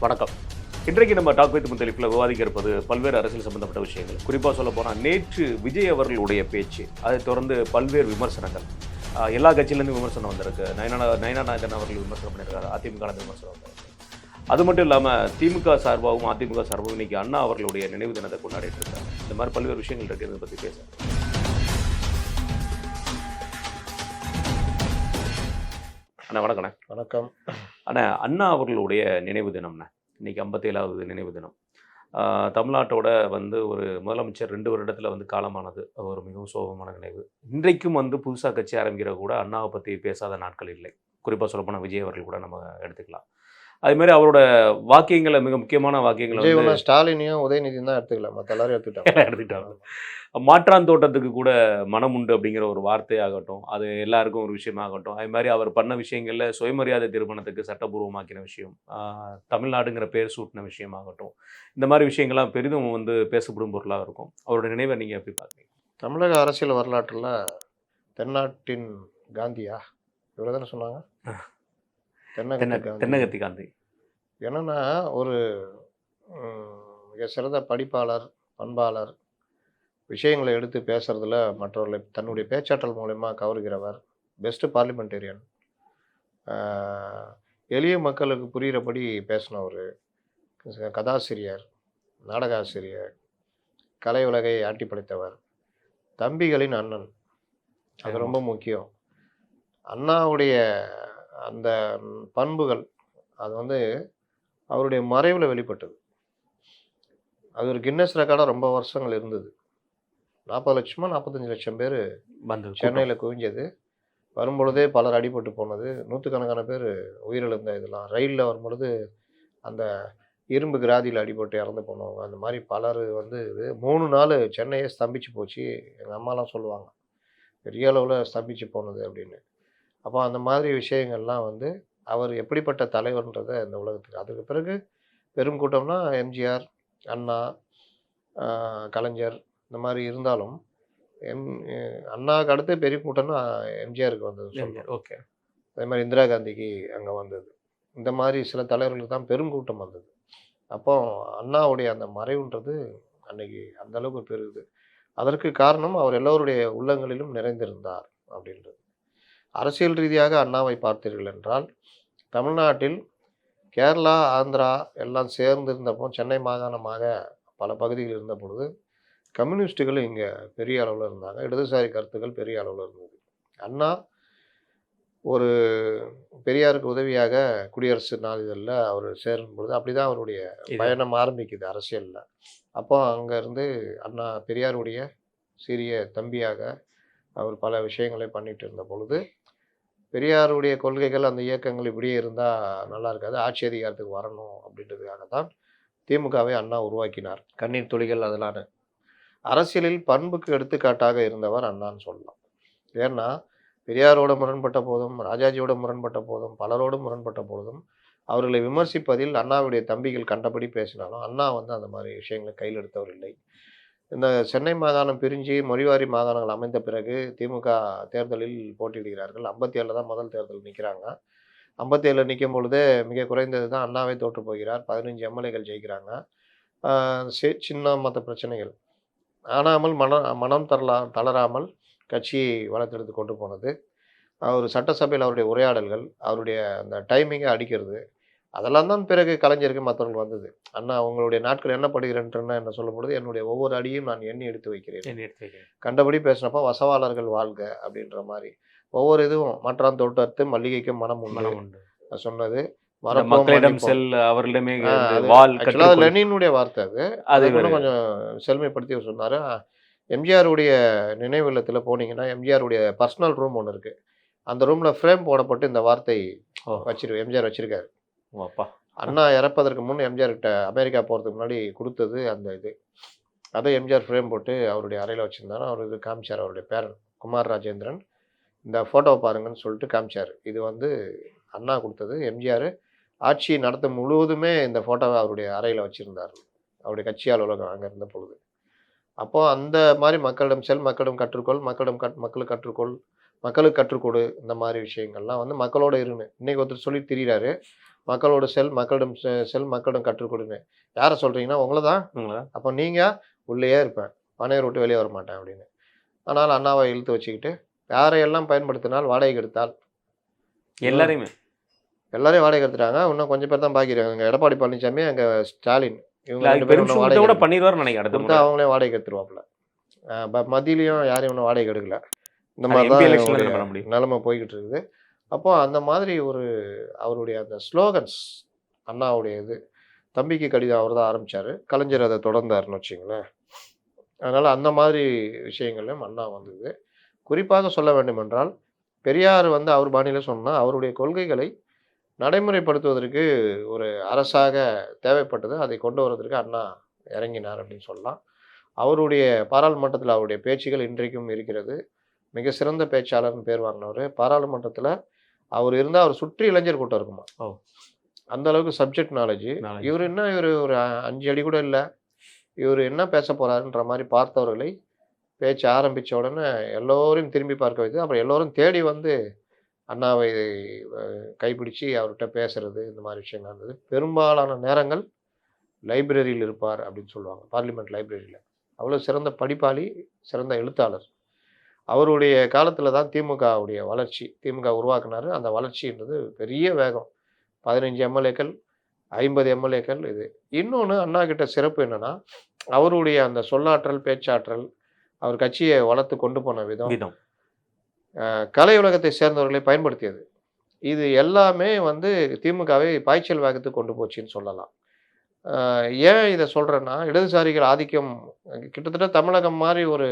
வணக்கம். இன்றைக்கு நம்ம டாக் வித் முத்தலிஃபில் விவாதிக்க இருப்பது பல்வேறு அரசியல் சம்பந்தப்பட்ட விஷயங்கள். குறிப்பாக சொல்ல போனால் நேற்று விஜய் அவர்களுடைய பேச்சு, அதை தொடர்ந்து பல்வேறு விமர்சனங்கள், எல்லா கட்சியிலேருந்து விமர்சனம் வந்திருக்கு. நயனா நாயகன் அவர்கள் விமர்சனம் பண்ணியிருக்காரு, அதிமுக விமர்சனம் வந்திருக்கு. அது மட்டும் இல்லாமல் திமுக சார்பாகவும் அதிமுக சார்பாகவும் இன்னைக்கு அண்ணா அவர்களுடைய நினைவு தினத்தை கொண்டாடிட்டு இருக்காங்க. இந்த மாதிரி பல்வேறு விஷயங்கள் இருக்கு. இதை பற்றி பேச அண்ணா வணக்கண்ணே. வணக்கம் அண்ணா. அண்ணா அவர்களுடைய நினைவு தினம்ண்ணே. இன்றைக்கி 57வது நினைவு தினம். தமிழ்நாட்டோட ஒரு முதலமைச்சர் 2 வருடத்தில் காலமானது ஒரு மிகவும் சோகமான நினைவு. இன்றைக்கும் புதுசாக கட்சி ஆரம்பிக்கிற கூட அண்ணாவை பற்றி பேசாத நாட்கள் இல்லை. குறிப்பாக சொல்லப்போனால் விஜய் அவர்கள் கூட நம்ம எடுத்துக்கலாம். அதுமாதிரி அவரோட வாக்கியங்களை, மிக முக்கியமான வாக்கியங்களை ஸ்டாலினையும் உதயநிதியும் தான் எடுத்துக்கலாம், மற்ற எல்லாரும் எடுத்துக்கிட்டாங்க. மாற்றான் தோட்டத்துக்கு கூட மனம் உண்டு அப்படிங்கிற ஒரு வார்த்தையாகட்டும், அது எல்லாருக்கும் ஒரு விஷயமாகட்டும். அது மாதிரி அவர் பண்ண விஷயங்களில் சுயமரியாதை திருமணத்துக்கு சட்டபூர்வமாக்கின விஷயம், தமிழ்நாடுங்கிற பேர் சூட்டின விஷயமாகட்டும், இந்த மாதிரி விஷயங்கள்லாம் பெரிதும் பேசப்படும் பொருளாக இருக்கும். அவரோட நினைவை நீங்கள் எப்படி பார்க்குறீங்க? தமிழக அரசியல் வரலாற்றில் தென்னாட்டின் காந்தியா இவ்வளோ தானே சொன்னாங்க, தென்னகத்தி காந்தி. என்னன்னா ஒரு மிக சிறந்த படிப்பாளர், பண்பாளர், விஷயங்களை எடுத்து பேசுறதுல மற்றவர்களை தன்னுடைய பேச்சாற்றல் மூலயமா கவருகிறவர், பெஸ்ட் பார்லிமெண்டேரியன், எளிய மக்களுக்கு புரிகிறபடி பேசினவர், கதாசிரியர், நாடக ஆசிரியர், கலை உலகை ஆட்டி படைத்தவர், தம்பிகளின் அண்ணன். அது ரொம்ப முக்கியம். அண்ணாவுடைய அந்த பண்புகள் அது அவருடைய மறைவில் வெளிப்பட்டது. அது ஒரு கின்னஸ் ரெக்கார்டாக ரொம்ப வருஷங்கள் இருந்தது. 40 லட்சமா 45 லட்சம் பேர் சென்னையில் குவிஞ்சது. வரும்பொழுதே பலர் அடிபட்டு போனது, நூற்றுக்கணக்கான பேர் உயிரிழந்த இதெல்லாம். ரயிலில் வரும்பொழுது அந்த இரும்பு கிராதியில் அடிபட்டு இறந்து போனவங்க, அந்த மாதிரி பலர் இது 3 நாள் சென்னையே ஸ்தம்பிச்சு போச்சு. எங்கள் அம்மாலாம் சொல்லுவாங்க, பெரிய அளவில் ஸ்தம்பிச்சு போனது அப்படின்னு. அப்போ அந்த மாதிரி விஷயங்கள்லாம் அவர் எப்படிப்பட்ட தலைவர்ன்றதை இந்த உலகத்துக்கு. அதுக்கு பிறகு பெரும் கூட்டம்னா எம்ஜிஆர், அண்ணா, கலைஞர், இந்த மாதிரி இருந்தாலும் அண்ணாவுக்கு அடுத்து பெரிய கூட்டம்னா எம்ஜிஆருக்கு வந்தது. ஓகே. அதே மாதிரி இந்திரா காந்திக்கு அங்கே வந்தது. இந்த மாதிரி சில தலைவர்களுக்கு தான் பெருங்கூட்டம் வந்தது. அப்போ அண்ணாவுடைய அந்த மறைவுன்றது அன்னைக்கு அந்த அளவுக்கு பெருகுது. அதற்கு காரணம் அவர் எல்லோருடைய உள்ளங்களிலும் நிறைந்திருந்தார் அப்படின்றது. அரசியல் ரீதியாக அண்ணாவை பார்த்தீர்கள் என்றால், தமிழ்நாட்டில் கேரளா, ஆந்திரா எல்லாம் சேர்ந்து இருந்தப்போ, சென்னை மாகாணமாக பல பகுதிகள் இருந்த பொழுது கம்யூனிஸ்டுகள் இங்கே பெரிய அளவில் இருந்தாங்க. இடதுசாரி கருத்துக்கள் பெரிய அளவில் இருந்தது. அண்ணா ஒரு பெரியாருக்கு உதவியாக குடியரசு நாளிதழில் அவர் சேரும் பொழுது அப்படி தான் அவருடைய பயணம் ஆரம்பிக்குது அரசியலில். அப்போ அங்கேருந்து அண்ணா பெரியாருடைய சிறிய தம்பியாக அவர் பல விஷயங்களை பண்ணிட்டு இருந்த பொழுது, பெரியாருடைய கொள்கைகள், அந்த இயக்கங்கள் இப்படியே இருந்தால் நல்லா இருக்காது, ஆட்சி அதிகாரத்துக்கு வரணும் அப்படின்றதுக்காக தான் திமுகவை அண்ணா உருவாக்கினார். கண்ணீர் துளிகள் அதெல்லாம் அரசியலில் பண்புக்கு எடுத்துக்காட்டாக இருந்தவர் அண்ணான்னு சொல்லலாம். ஏன்னா பெரியாரோட முரண்பட்ட போதும், ராஜாஜியோட முரண்பட்ட போதும், பலரோடு முரண்பட்ட பொழுதும் அவர்களை விமர்சிப்பதில் அண்ணாவுடைய தம்பிகள் கண்டபடி பேசினாலும் அண்ணா அந்த மாதிரி விஷயங்களை கையில் எடுத்தவர் இல்லை. இந்த சென்னை மாகாணம் பிரிஞ்சு மொழிவாரி மாகாணங்கள் அமைந்த பிறகு திமுக தேர்தலில் போட்டியிடுகிறார்கள். 57 தான் முதல் தேர்தல் நிற்கிறாங்க. 57 நிற்கும் பொழுதே மிக குறைந்தது தான் அண்ணாவே தோற்று போகிறார். 15 எம்எல்ஏகள் ஜெயிக்கிறாங்க. சின்ன மற்ற பிரச்சனைகள் ஆனாமல் மனம் தளராமல் கட்சியை வளர்த்தெடுத்து கொண்டு போனது. அவர் சட்டசபையில் அவருடைய உரையாடல்கள், அவருடைய அந்த டைமிங்கை அடிக்கிறது, அதெல்லாம் தான் பிறகு கலைஞருக்கு மற்றவர்கள் வந்தது. அண்ணா உங்களுடைய நாட்கள் எண்ணப்படுகிறேன் என்ன சொல்லும் பொழுது, என்னுடைய ஒவ்வொரு அடியும் நான் எண்ணி எடுத்து வைக்கிறேன். கண்டபடி பேசினப்போ வசவாளர்கள் வாழ்க அப்படின்ற மாதிரி ஒவ்வொரு இதுவும் மாற்றான் தோட்டத்து மல்லிகைக்கும் மனம் உண்டு சொன்னது. லெனினுடைய வார்த்தை அது கொஞ்சம் செழுமைப்படுத்தி சொன்னாரு. எம்ஜிஆருடைய நினைவு இல்லத்தில் போனீங்கன்னா எம்ஜிஆருடைய பர்சனல் ரூம் ஒன்று இருக்கு. அந்த ரூம்ல ஃப்ரேம் போடப்பட்டு இந்த வார்த்தை எம்ஜிஆர் வச்சிருக்காரு. அண்ணா இறப்பதற்கு முன் எம்ஜிஆர் கிட்ட அமெரிக்கா போகிறதுக்கு முன்னாடி கொடுத்தது அந்த இது. அதை எம்ஜிஆர் ஃப்ரேம் போட்டு அவருடைய அறையில் வச்சுருந்தாரு. அவர் இது காமிச்சார். அவருடைய பேரன் குமார் ராஜேந்திரன் இந்த ஃபோட்டோவை பாருங்கன்னு சொல்லிட்டு காமிச்சார். இது அண்ணா கொடுத்தது. எம்ஜிஆர் ஆட்சி நடத்தும் முழுவதுமே இந்த ஃபோட்டோவை அவருடைய அறையில் வச்சுருந்தார், அவருடைய கட்சி அலுவலகம் அங்கே இருந்த பொழுது. அப்போது அந்த மாதிரி மக்களிடம் செல், மக்களிடம் கற்றுக்கொள், மக்களுக்கு கற்றுக்கொள், மக்களுக்கு கற்றுக் கொடு, இந்த மாதிரி விஷயங்கள்லாம் மக்களோட இருன்னு இன்னைக்கு ஒருத்தர் சொல்லி திரிகிறாரு. மக்களோட செல், மக்களிடம் செல், மக்களிடம் கற்றுக் கொடுன்னு. யார சொல்றீங்கன்னா, உங்கள தான். உங்களா? அப்ப நீங்க உள்ளேயே இருப்பேன். பனையூர விட்டு வெளியே வரமாட்டேன் அப்படின்னு. ஆனால் அண்ணாவை இழுத்து வச்சுக்கிட்டு, யாரையெல்லாம் பயன்படுத்தினால் வாடகைக்கு எடுத்தால் எல்லாரையுமே. எல்லாரையும் வாடகைக்கு எடுத்துட்டாங்க. இன்னும் கொஞ்சம் பேர் தான் பாக்கி இருக்காங்க. எடப்பாடி பழனிசாமி, அங்க ஸ்டாலின். இவங்க இல்ல 2 அதுக்கு பேரும் இன்னும் பெர்மிஷன் கொடுத்தா வாடகை கூட எடுக்கல. பண்ணிடுவாருன்னு நினைக்கிறேன் அடுத்த கொடுத்தா முறை. அவங்களே வாடகைக்கு எடுத்துருவாப்புல. மத்தியிலயும் யாரையும் இன்னும் வாடகைக்கு எடுக்கல. இந்த அது மாதிரி எம்பி தான் எலெக்ஷன்ல இவங்களுடைய தானே பண்ண முடியும். நிலைமை போய்க்கிட்டு இருக்குது. அப்போ அந்த மாதிரி ஒரு அவருடைய அந்த ஸ்லோகன்ஸ் அண்ணாவுடைய இது. தம்பிக்கு கடிதம் அவர் தான் ஆரம்பிச்சாரு. கலைஞர் அத தொடர்ந்தாருன்னு வச்சுக்கங்களேன். அதனால அந்த மாதிரி விஷயங்கள்லயும் அண்ணா வந்தது. குறிப்பாக சொல்ல வேண்டுமென்றால், பெரியார் வந்து அவர் பாணியில சொன்னா, அவருடைய கொள்கைகளை நடைமுறைப்படுத்துவதற்கு ஒரு அரசாக தேவைப்பட்டது. அதை கொண்டு வரதற்கு அண்ணா இறங்கினார் அப்படின்னு சொல்லலாம். அவருடைய பாராளுமன்றத்தில அவருடைய பேச்சுகள் இன்றைக்கும் இருக்கிறது. மிக சிறந்த பேச்சாளர்ன்னு பேர் வாங்கினவரு. பாராளுமன்றத்தில அவர் இருந்தா அவர சுற்றி இளைஞர் கூட்டம் இருக்குமா. ஓ! அந்த அளவுக்கு சப்ஜெக்ட் நாலேட்ஜ். நாலேட்ஜ். இவரு ஒரு 5 அடி கூட இல்ல. இவரு என்ன பேசப் போறாருன்ற மாரி பார்த்தவர்களை பேச்ச ஆரம்பிச்ச உடனே எல்லோரையும் திரும்பி பார்க்க வைத்தது. அப்புறம் எல்லோரும் தேடி வந்து அண்ணாவை கைப்பிடிச்சு அவர்ட்ட பேசுறது, இந்த மாரி விஷயங்கள் இருந்தது. பெரும்பாலான நேரங்கள் லைப்ரரியில் இருப்பார் அப்படின்னு சொல்லுவாங்க. பார்லிமென்ட் லைப்ரரியில. அவ்வளோ சிறந்த படிப்பாளி, சிறந்த எழுத்தாளர். அவருடைய காலத்தில தான் திமுகவுடைய வளர்ச்சி. திமுக உருவாக்குனாரு. அந்த வளர்ச்சின்றது பெரிய வேகம். 15 எம்எல்ஏக்கள், 50 எம்எல்ஏக்கள் இது. இன்னொன்னு அண்ணா கிட்ட சிறப்பு என்னன்னா, அவருடைய அந்த சொல்லாற்றல், பேச்சாற்றல், அவர் கட்சிய வளர்த்து கொண்டு போன விதம், விதம். கலை உலகத்தை சேர்ந்தவர்களை பயன்படுத்தியது. இது எல்லாமே வந்து திமுகவை பாய்ச்சல் வேகத்துக்கு கொண்டு போச்சுன்னு சொல்லலாம். அ ஏன் இத சொல்றேன்னா, இடதுசாரிகள் ஆதிக்கம் கிட்டத்தட்ட தமிழகம் மாரி ஒரு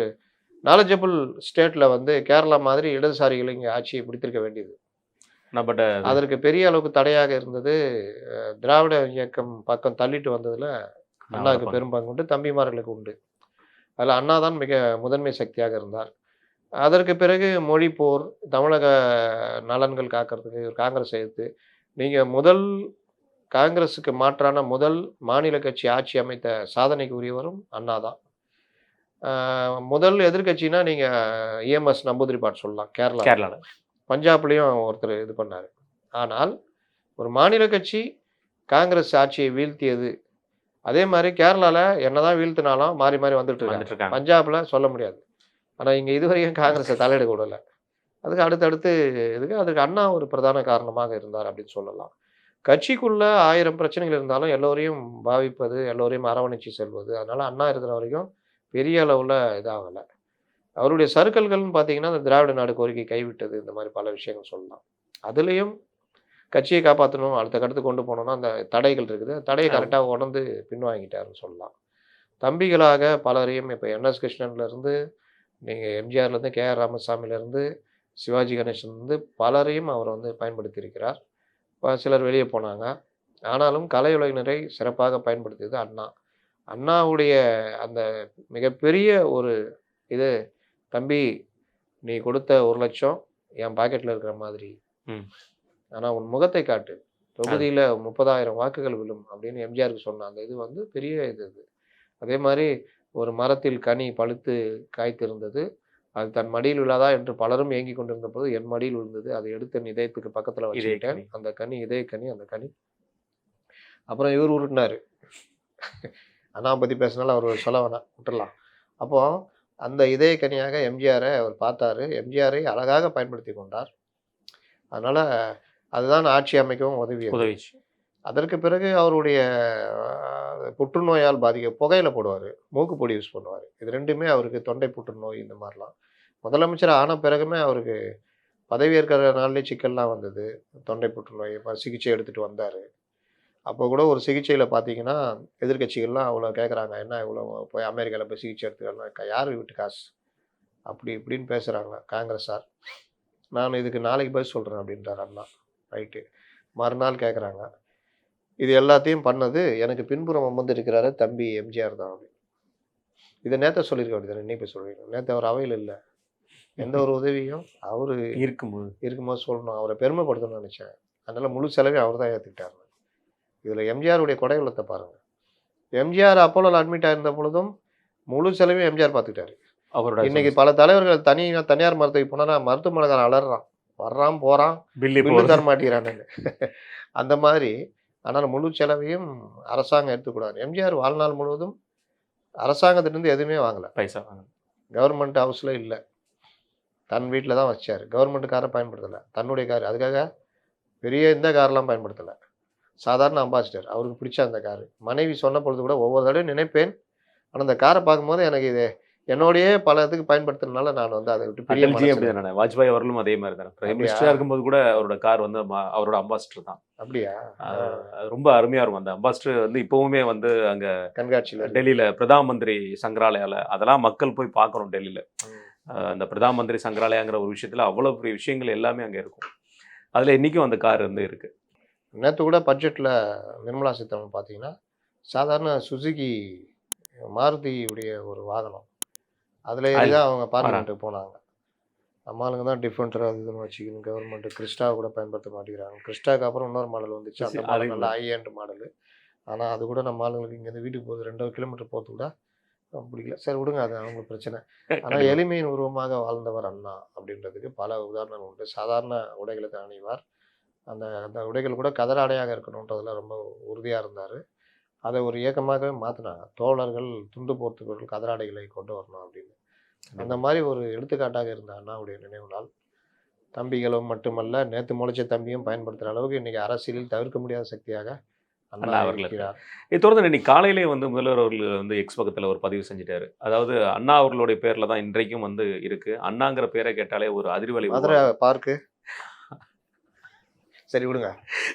நாலெட்ஜபிள் ஸ்டேட்ல வந்து கேரளா மாதிரி இடதுசாரிகள் இங்க ஆட்சியை பிடித்திருக்க வேண்டியது. பட் அதற்கு பெரிய அளவுக்கு தடையாக இருந்தது. திராவிட இயக்கம் பக்கம் தள்ளிட்டு வந்ததுல அண்ணாவுக்கு பெரும் பங்கு உண்டு. தம்பிமார்களுக்கு உண்டு. அதுல அண்ணா தான் மிக முதன்மை சக்தியாக இருந்தார். அதற்கு பிறகு மொழி போர், தமிழக நலன்கள் காக்கிறதுக்கு காங்கிரஸ் எதிர்த்து, நீங்க காங்கிரஸுக்கு மாற்றான முதல் மாநில கட்சி ஆட்சி அமைத்த சாதனைக்கு உரியவரும் அண்ணா தான். முதல் எதிர்க்கட்சினா நீங்க இஎம்எஸ் நம்பூதிரிப்பாட் சொல்லலாம் கேரளால. கேரளால. பஞ்சாப்லயும் ஒருத்தர் இது பண்ணாரு. ஆனால் ஒரு மாநில கட்சி காங்கிரஸ் ஆட்சியை வீழ்த்தியது. அதே மாரி கேரளால என்னதான் வீழ்த்தினாலும் மாறி மாறி வந்துட்டு இருக்காங்க. பஞ்சாப்ல சொல்ல முடியாது. ஆனா இங்க இதுவரைக்கும் காங்கிரஸ தலையிட விடல. அதுக்கு அடுத்தடுத்து அதுக்கு அண்ணா ஒரு பிரதான காரணமாக இருந்தார் அப்படின்னு சொல்லலாம். கட்சிக்குள்ள 1000 பிரச்சனைகள் இருந்தாலும் எல்லோரையும் பாவிப்பது, எல்லோரையும் அரவணைச்சு செல்வது. அதனால அண்ணா இருக்கிற வரைக்கும் பெரிய அளவுல இதாகல. அவருடைய சறுக்கல்கள்னு பார்த்தீங்கன்னா, அந்த திராவிட நாடு கோரிக்கை கைவிட்டது. இந்த மாரி பல விஷயங்கள் சொல்லலாம். அதுலயும் கட்சியை காப்பாத்தணும், அடுத்த கட்டத்துக்கு கொண்டு போணும்னா, அந்த தடைகள் இருக்குது. தடைய கரெக்ட்டா உணர்ந்து பின்வாங்கிட்டாருன்னு சொல்லலாம். தம்பிகளாக பலரையும் இப்ப என்.எஸ். கிருஷ்ணன்லேருந்து, நீங்க எம்ஜிஆர்லேருந்து, கே.ஆர். ராமசாமிலேருந்து, சிவாஜி கணேசன்லேருந்து பலரையும் அவர் வந்து பயன்படுத்தியிருக்கிறார். சிலர் வெளியே போனாங்க. ஆனாலும் கலை உலகினரை சிறப்பாக பயன்படுத்தியது அண்ணா. அண்ணாவுடைய அந்த மிகப்பெரிய ஒரு இது, "தம்பி நீ கொடுத்த 1,00,000 என் பாக்கெட்ல இருக்கிற மாதிரி. ஆனா உன் முகத்தை காட்டு. தொகுதியில 30,000 வாக்குகள் விழும்" அப்படின்னு எம்ஜிஆருக்கு சொன்ன அந்த இது வந்து பெரிய இது. அதே மாரி ஒரு மரத்தில் கனி பழுத்து காய்த்திருந்தது. அது தன் மடியில் விழாதா என்று பலரும் ஏங்கிக் கொண்டிருந்த போது என் மடியில் விழுந்தது. அதை எடுத்து என் இதயத்துக்கு பக்கத்துல வச்சுக்கிட்டேன். அந்த கனி இதய கனி, அந்த கனி. அப்புறம் இவர் உருட்டினாரு. அண்ணா பத்தி பேசினாலும் அவர் சொல்ல வேணாம், விட்டுறலாம். அப்போ அந்த இதய கனியாக எம்ஜிஆரை அவர் பார்த்தாரு. எம்ஜிஆரை அழகாக பயன்படுத்தி கொண்டார். அதனால அதுதான் ஆட்சி அமைக்கவும் உதவிச்சு. அதற்கு பிறகு அவருடைய புற்றுநோயால் புகையில போடுவாரு. மூக்குப்பொடி யூஸ் பண்ணுவாரு. இது 2மே அவருக்கு தொண்டை புற்றுநோய் இந்த மாரிலாம். முதலமைச்சர் ஆன பிறகுமே அவருக்கு பதவி ஏற்கிற நாள்லயே சிக்கல்லாம் வந்தது. தொண்டை புற்றுநோய் சிகிச்சை எடுத்துட்டு வந்தாரு. அப்போ கூட ஒரு சிகிச்சையில பார்த்தீங்கன்னா, எதிர்க்கட்சிகள்லாம் அவ்வளோ கேட்குறாங்க. "என்ன இவ்வளோ போய் அமெரிக்கால போய் சிகிச்சை எடுத்துக்கலாம். யாரு வீட்டு காசு?" அப்படி இப்படின்னு பேசுறாங்க காங்கிரஸார். "நான் இதுக்கு நாளைக்கு பதில் சொல்றேன்" அப்படின்றாரு அண்ணா. ரைட்டு. மறுநாள் கேட்குறாங்க. "இது எல்லாத்தையும் பண்ணது எனக்கு பின்புறம் அமர்ந்திருக்கிறாரு தம்பி எம்ஜிஆர் தான்" அப்படின்னு. இதை நேத்த சொல்லியிருக்க வேண்டியது, இன்னைக்கு போய் சொல்றீங்க. நேத்து அவர் அவையில் இல்ல. எந்த ஒரு உதவியும் அவரு இருக்கும்போது சொல்லணும். அவரை பெருமைப்படுத்தணும்னு நினைச்சேன். அதனால முழு செலவையும் அவர் தான் ஏற்றுக்கிட்டாரு. இதுல எம்ஜிஆருடைய கொடை உள்ளத்தை பாருங்க. எம்ஜிஆர் அப்போலோல அட்மிட் ஆயிருந்த பொழுதும் முழு செலவையும் எம்ஜிஆர் பார்த்துக்கிட்டாரு. இன்னைக்கு பல தலைவர்கள் தனியார் மருத்துவமனைக்கு போனா மருத்துவமனைக்காரன் அலறான். வர்றான் போகிறான், பில்லு பில்லு போகுது. தர மாட்டேங்கிறானுங்க. அந்த மாதிரி. ஆனால் முழு செலவையும் அரசாங்கம் எடுத்துக்கூடாது. எம்ஜிஆர் வாழ்நாள் முழுவதும் அரசாங்கத்திலேருந்து எதுவுமே வாங்கலை. பைசா வாங்க. கவர்மெண்ட் ஹவுஸில் இல்லை, தன் வீட்டில் தான் வச்சார். கவர்மெண்ட் காரை பயன்படுத்தலை, தன்னுடைய கார். அதுக்காக பெரிய இந்த கார்லாம் பயன்படுத்தலை, சாதாரண அம்பாசிடர், அவருக்கு பிடிச்ச அந்த காரு. மனைவி சொன்ன பொழுது கூட ஒவ்வொரு தடவையும் நினைப்பேன், ஆனால் அந்த காரை பார்க்கும்போது எனக்கு இது என்னோடையே பல இதுக்கு பயன்படுத்துறதுனால நான் வந்து அதை விட்டு பெரிய அடல்ஜி அப்படிதானே, வாஜ்பாய் அவர்களும் அதே மாதிரி தானே. பிரைம் மினிஸ்டரா இருக்கும்போது கூட அவரோட கார் வந்து அவரோட அம்பாசிடர் தான். அப்படியா? அது ரொம்ப அருமையா இருக்கும். அந்த அம்பாசிடர் வந்து இப்பவுமே வந்து அங்க கண்காட்சியில் டெல்லியில பிரதான் மந்திரி சங்கராலயால அதெல்லாம் மக்கள் போய் பார்க்கணும் டெல்லியில. அந்த பிரதான் மந்திரி சங்கராலயாங்கிற ஒரு விஷயத்துல அவ்வளவு பெரிய விஷயங்கள் எல்லாமே அங்க இருக்கும். அதுல இன்னைக்கும் அந்த கார் வந்து இருக்கு. நேற்று கூட பட்ஜெட்டில் நிர்மலா சீதாராமன் பார்த்தீங்கன்னா சாதாரண சுசுகி மாருதியுடைய ஒரு வாகனம், அதில் ஏறி தான் அவங்க பார்லிமெண்ட்டுக்கு போனாங்க. நம்மளுங்க தான் டிஃபரெண்ட்டாக இதுன்னு வச்சுக்கணும். கவர்மெண்ட்டு கிறிஸ்டாவை கூட பயன்படுத்த மாட்டேங்கிறாங்க. கிறிஸ்டாவுக்கு அப்புறம் இன்னொரு மாடல் வந்துச்சு, அந்த மாடல் நல்லா ஹை ஹேண்ட் மாடலு. ஆனால் அது கூட நம்ம ஆளுங்களுக்கு இங்கேருந்து வீட்டுக்கு போகுது 2 கிலோமீட்டர் போகிறது கூட பிடிக்கல. சரி விடுங்க, அது அவங்களுக்கு பிரச்சனை. ஆனால் எளிமையின் உருவமாக வாழ்ந்தவர் அண்ணா அப்படின்றதுக்கு பல உதாரணங்கள் உண்டு. சாதாரண உடைகளை தான் அணிவார். அந்த அந்த உடைகள் கூட கதராடையாக இருக்கணுன்றதுல ரொம்ப உறுதியாக இருந்தார். அதை ஒரு இயக்கமாகவே மாற்றினாங்க. தோழர்கள் துண்டு போர்த்துபவர்கள் கதராடைகளை கொண்டு வரணும் அப்படின்னு. அந்த மாதிரி ஒரு எடுத்துக்காட்டாக இருந்த அண்ணாவுடைய நினைவு நாள். தம்பிகளும் மட்டுமல்ல, நேற்று முளைச்ச தம்பியும் பயன்படுத்துகிற அளவுக்கு இன்றைக்கி அரசியலில் தவிர்க்க முடியாத சக்தியாக அண்ணா அவர்கள் இருக்கிறார். இதை தொடர்ந்து இன்னைக்கு காலையிலே வந்து முதல்வர் அவர்கள் வந்து எக்ஸ் பக்கத்தில் ஒரு பதிவு செஞ்சுட்டாரு. அதாவது அண்ணா அவர்களுடைய பேர்ல தான் இன்றைக்கும் வந்து இருக்கு. அண்ணாங்கிற பேரை கேட்டாலே ஒரு அதிர்வலை. மதுரை பார்க்கு. சரி விடுங்க.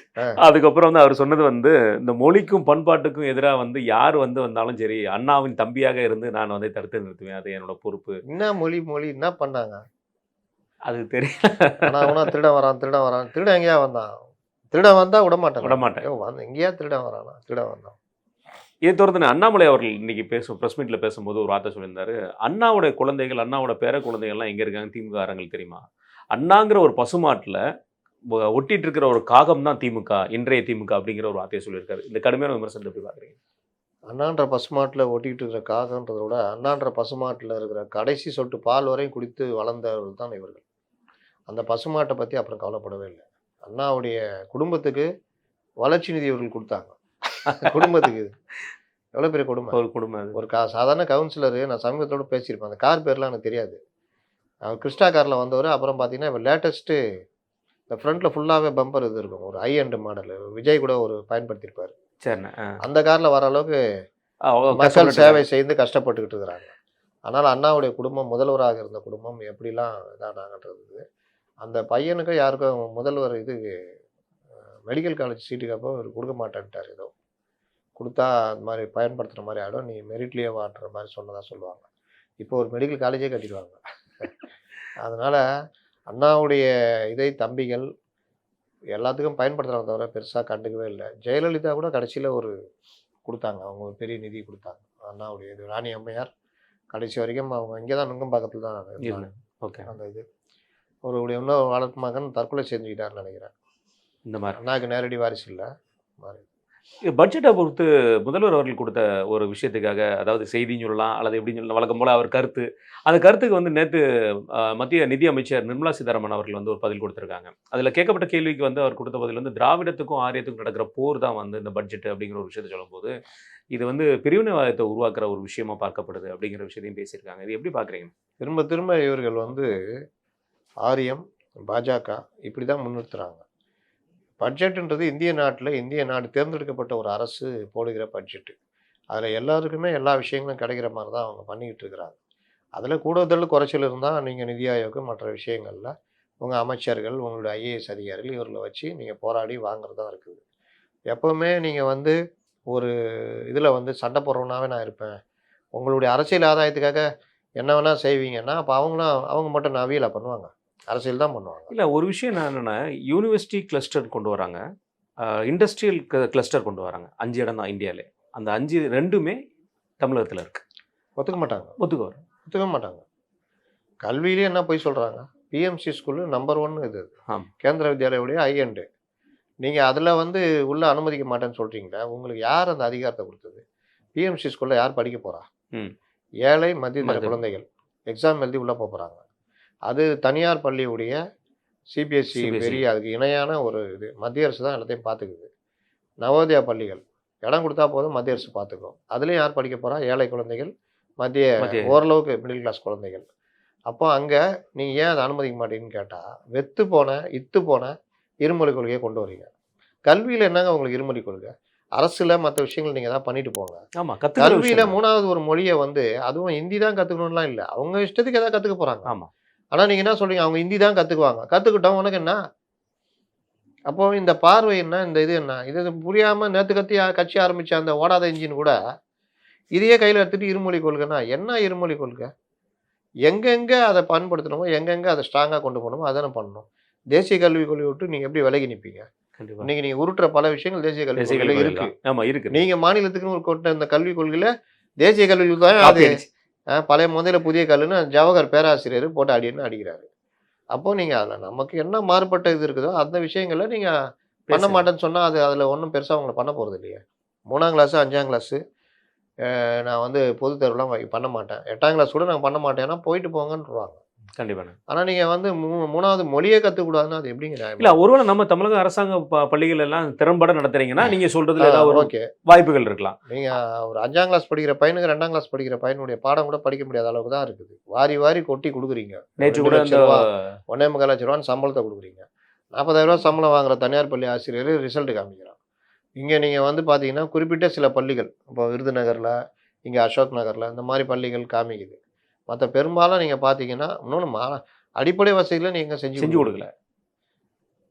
அதுக்கப்புறம் வந்து அவர் சொன்னது வந்து இந்த மொழிக்கும் பண்பாட்டுக்கும் எதிராக வந்து யார் வந்து வந்தாலும் சரி, அண்ணாவின் தம்பியாக இருந்து நான் வந்து தடுத்து நிறுத்துவேன், அது என்னோட பொறுப்பு. என்ன மொழி என்ன பண்ணாங்க அது தெரியல. ஆனால் திருடன் வரான் திருடன் எங்கேயா வந்தான்? திருடன் வந்தா விட மாட்டேன். எங்கேயா திருடன் வரானா? திருடன் வந்தான். இதை தொடர்ந்து அண்ணாமலை அவர்கள் இன்னைக்கு ப்ரெஸ் மீட்ல பேசும்போது ஒரு வார்த்தை சொல்லியிருந்தாரு. அண்ணாவோட குழந்தைகள், அண்ணாவோட பேர குழந்தைகள்லாம் எங்க இருக்காங்க திமுக காரங்களுக்கு தெரியுமா? அண்ணாங்கிற ஒரு பசுமாட்டுல ஒட்டிட்டு இருக்கிற ஒரு காகம் தான் திமுக, இன்றைய திமுக அப்படிங்கிற ஒரு வார்த்தையை சொல்லியிருக்காரு. இந்த கடுமையான விமர்சனத்தை எப்படி பாக்குறீங்க? அண்ணான்ற பசுமாட்டில் ஒட்டிக்கிட்டு இருக்கிற காகன்றதை விட அண்ணான்ற பசுமாட்டில் இருக்கிற கடைசி சொட்டு பால் வரையும் குடித்து வளர்ந்தவர்கள் தான் இவர்கள். அந்த பசுமாட்டை பற்றி அப்புறம் கவலைப்படவே இல்லை. அண்ணாவுடைய குடும்பத்துக்கு வளர்ச்சி நிதி இவர்கள் கொடுத்தாங்க. குடும்பத்துக்கு எவ்வளோ பெரிய குடும்பம். ஒரு குடும்பம். ஒரு சாதாரண கவுன்சிலரு, நான் சமீபத்தோடு பேசியிருப்பேன். அந்த கார் பேர்லாம் எனக்கு தெரியாது. அவர் கிறிஸ்டா காரில் வந்தவர். அப்புறம் பார்த்தீங்கன்னா இப்போ லேட்டஸ்ட்டு இந்த ஃப்ரண்ட்டில் ஃபுல்லாகவே பம்பர் இது இருக்கும், ஒரு ஹை எண்ட் மாடல். விஜய் கூட ஒரு பயன்படுத்தியிருப்பார். சரிண்ணா. அந்த காரில் வர அளவுக்கு மக்கள் சேவை செய்து கஷ்டப்பட்டுக்கிட்டு இருக்கிறாங்க. ஆனால் அண்ணாவுடைய குடும்பம், முதல்வராக இருந்த குடும்பம் எப்படிலாம் இதானாங்கன்றது. அந்த பையனுக்கு யாருக்கும் முதல்வர் இது மெடிக்கல் காலேஜ் சீட்டுக்கு அப்போ அவர் கொடுக்க மாட்டேன்ட்டார். ஏதோ கொடுத்தா அந்த மாதிரி பயன்படுத்துகிற மாதிரி ஆகிடும், நீ மெரிட்லேயே வாட்டுற மாதிரி சொன்னதாக சொல்லுவாங்க. இப்போ ஒரு மெடிக்கல் காலேஜே கட்டிடுவாங்க. அதனால் அண்ணாவுடைய இதை தம்பிகள் எல்லாத்துக்கும் பயன்படுத்துகிறாங்க தவிர பெருசாக கண்டுக்கவே இல்லை. ஜெயலலிதா கூட கடைசியில் ஒரு கொடுத்தாங்க, அவங்க ஒரு பெரிய நிதி கொடுத்தாங்க. அண்ணாவுடைய இது ராணி அம்மையார் கடைசி வரைக்கும் அவங்க இங்கே தான் நுங்கம்பாக்கத்தில் தான் இருந்தாங்க. ஓகே. அந்த இது ஒரு இன்னொரு வளர்ப்பு மகன் தற்கொலை செஞ்சுக்கிட்டாருன்னு நினைக்கிறேன். இந்த மாதிரி அண்ணாவுக்கு நேரடி வாரிசு இல்லை மாதிரி. பட்ஜெட்டை பொறுத்து முதல்வர் அவர்கள் கொடுத்த ஒரு விஷயத்துக்காக, அதாவது செய்தின்னு சொல்லலாம் அல்லது எப்படின்னு சொல்லலாம், வழக்கம் போல அவர் கருத்து, அந்த கருத்துக்கு வந்து நேற்று மத்திய நிதி அமைச்சர் நிர்மலா சீதாராமன் அவர்கள் வந்து ஒரு பதில் கொடுத்துருக்காங்க. அதில் கேட்கப்பட்ட கேள்விக்கு வந்து அவர் கொடுத்த பதில் வந்து திராவிடத்துக்கும் ஆரியத்துக்கும் நடக்கிற போர் தான் வந்து இந்த பட்ஜெட் அப்படிங்கிற ஒரு விஷயத்தை சொல்லும்போது, இது வந்து பிரிவினைவாதத்தை உருவாக்குற ஒரு விஷயமா பார்க்கப்படுது அப்படிங்கிற விஷயத்தையும் பேசியிருக்காங்க. இது எப்படி பார்க்குறீங்க? திரும்ப திரும்ப இவர்கள் வந்து ஆரியம், பாஜக இப்படி தான் முன்னிறுத்துறாங்க. பட்ஜெட்டுன்றது இந்திய நாட்டில், இந்திய நாடு தேர்ந்தெடுக்கப்பட்ட ஒரு அரசு போடுகிற பட்ஜெட்டு. அதில் எல்லாருக்குமே எல்லா விஷயங்களும் கிடைக்கிற மாதிரி தான் அவங்க பண்ணிக்கிட்டு இருக்கிறாங்க. அதில் கூடுதல் குறைச்சல் இருந்தால் நீங்கள் நிதி ஆயோக்கு மற்ற விஷயங்களில் உங்கள் அமைச்சர்கள், உங்களுடைய ஐஏஎஸ் அதிகாரிகள் இவர்களை வச்சு நீங்கள் போராடி வாங்குறது தான் இருக்குது. எப்போவுமே நீங்கள் வந்து ஒரு இதில் வந்து சண்டை போடுறவனாவே நான் இருப்பேன், உங்களுடைய அரசியல் ஆதாயத்துக்காக என்ன வேணால் செய்வீங்கன்னா, அப்போ அவங்க மட்டும் நவியலை பண்ணுவாங்க, அரசியல் தான் பண்ணுவாங்க. இல்லை, ஒரு விஷயம் என்னென்னா யூனிவர்சிட்டி கிளஸ்டர் கொண்டு வராங்க, இண்டஸ்ட்ரியல் கிளஸ்டர் கொண்டு வராங்க. 5 இடம் தான் இந்தியாவிலே. அந்த 5 2மே தமிழகத்தில் இருக்குது. ஒத்துக்க மாட்டாங்க, ஒத்துக்க மாட்டாங்க. கல்வியிலே என்ன போய் சொல்கிறாங்க, பிஎம்சி ஸ்கூலு நம்பர் 1 இது, கேந்திர வித்யாலயோடைய ஐஎண்டு. நீங்கள் அதில் வந்து உள்ளே அனுமதிக்க மாட்டேன்னு சொல்கிறீங்களா? உங்களுக்கு யார் அந்த அதிகாரத்தை கொடுத்தது? பிஎம்சி ஸ்கூலில் யார் படிக்க போகிறா? ஏழை மத்திய குழந்தைகள் எக்ஸாம் எழுதி உள்ளே போகிறாங்க. அது தனியார் பள்ளியுடைய சிபிஎஸ்சி CBSE. பெரிய அதுக்கு இணையான ஒரு இது. மத்திய அரசு தான் எல்லாத்தையும் பார்த்துக்குது. நவோதயா பள்ளிகள் இடம் கொடுத்தா போதும், மத்திய அரசு பார்த்துக்கும். அதுலேயும் யார் படிக்க போகிறா? ஏழை குழந்தைகள், மத்திய ஓரளவுக்கு மிடில் கிளாஸ் குழந்தைகள். அப்போ அங்கே நீங்கள் ஏன் அதை அனுமதிக்க மாட்டீங்கன்னு கேட்டால், வெத்து போன இத்து போன இருமொழி கொள்கையை கொண்டு வரீங்க. கல்வியில் என்னங்க உங்களுக்கு இருமொழி கொள்கை? அரசில் மற்ற விஷயங்கள் நீங்கள் தான் பண்ணிட்டு போங்க. ஆமா, கல்வியில் மூணாவது ஒரு மொழியை வந்து அதுவும் ஹிந்தி தான் கற்றுக்கணும்லாம் இல்லை, அவங்க இஷ்டத்துக்கு எதாவது கற்றுக்க போகிறாங்க. ஆமா, ஆனால் நீங்கள் என்ன சொல்றீங்க? அவங்க ஹிந்தி தான் கற்றுக்குவாங்க. கற்றுக்கிட்டோம், உனக்கு என்ன? அப்போ இந்த பார்வை என்ன? இந்த இது என்ன? இது புரியாமல் நேற்று கட்சி ஆரம்பித்த அந்த ஓடாத இன்ஜின் கூட இதையே கையில் எடுத்துகிட்டு இருமொழி கொள்கைன்னா என்ன இருமொழி கொள்கை? எங்கெங்கே அதை பயன்படுத்தணுமோ, எங்கெங்கே அதை ஸ்ட்ராங்காக கொண்டு போகணுமோ அதானே பண்ணணும். தேசிய கல்விக் கொள்கை விட்டு நீங்கள் எப்படி விலகி நிற்பீங்க? கண்டிப்பா. இன்னைக்கு நீங்கள் உருட்டுற பல விஷயங்கள் தேசிய கல்விக் கொள்கையில் இருக்கு. ஆமா, இருக்கு. நீங்கள் மாநிலத்துக்குன்னு ஒரு கொண்ட இந்த கல்விக் கொள்கையில் தேசிய கல்விக்கு தான் அது பழைய முதல்ல புதிய கல்லுன்னு ஜவஹர் பேராசிரியர் போட்டு அடின்னு அடிக்கிறாரு. அப்போது நீங்கள் அதில் நமக்கு என்ன மாறுபட்ட இது இருக்குதோ அந்த விஷயங்களை நீங்கள் பண்ண மாட்டேன்னு சொன்னால் அது அதில் ஒன்றும் பெருசாக அவங்களை பண்ண போகிறது இல்லையா? 3ஆம் கிளாஸு 5ஆம் கிளாஸு நான் வந்து பொது தேர்வுலாம் பண்ண மாட்டேன், 8ஆம் கிளாஸ் கூட நான் பண்ண மாட்டேன்னா போயிட்டு போங்கன்றாங்க. கண்டிப்பாக. ஆனால் நீங்கள் வந்து மூணாவது மொழியே கற்றுக்கூடாதுன்னா அது எப்படிங்க? இல்லை, ஒருவேளை நம்ம தமிழக அரசாங்க பள்ளிகள் எல்லாம் திறம்பட நடத்துறீங்கன்னா நீங்கள் சொல்றதுல ஏதாவது ஓகே வாய்ப்புகள் இருக்கலாம். நீங்கள் ஒரு 5ஆம் கிளாஸ் படிக்கிற பையனுக்கு 2ஆம் கிளாஸ் படிக்கிற பையனுடைய பாடம் கூட படிக்க முடியாத அளவுக்கு தான் இருக்குது. வாரி வாரி கொட்டி கொடுக்குறீங்க. நேற்று கூட அந்த 1.25 லட்ச ரூபான்னு சம்பளத்தை கொடுக்குறீங்க. 40,000 ரூபா சம்பளம் வாங்குற தனியார் பள்ளி ஆசிரியர் ரிசல்ட் காமிக்கிறான். இங்கே நீங்கள் வந்து பார்த்தீங்கன்னா குறிப்பிட்ட சில பள்ளிகள், இப்போ விருதுநகரில், இங்கே அசோக் நகரில் இந்த மாதிரி பள்ளிகள் காமிக்குது. மற்ற பெரும்பாலும் நீங்கள் பார்த்தீங்கன்னா இன்னொன்று அடிப்படை வசதிகளை நீங்கள் செஞ்சு கொடுக்கல.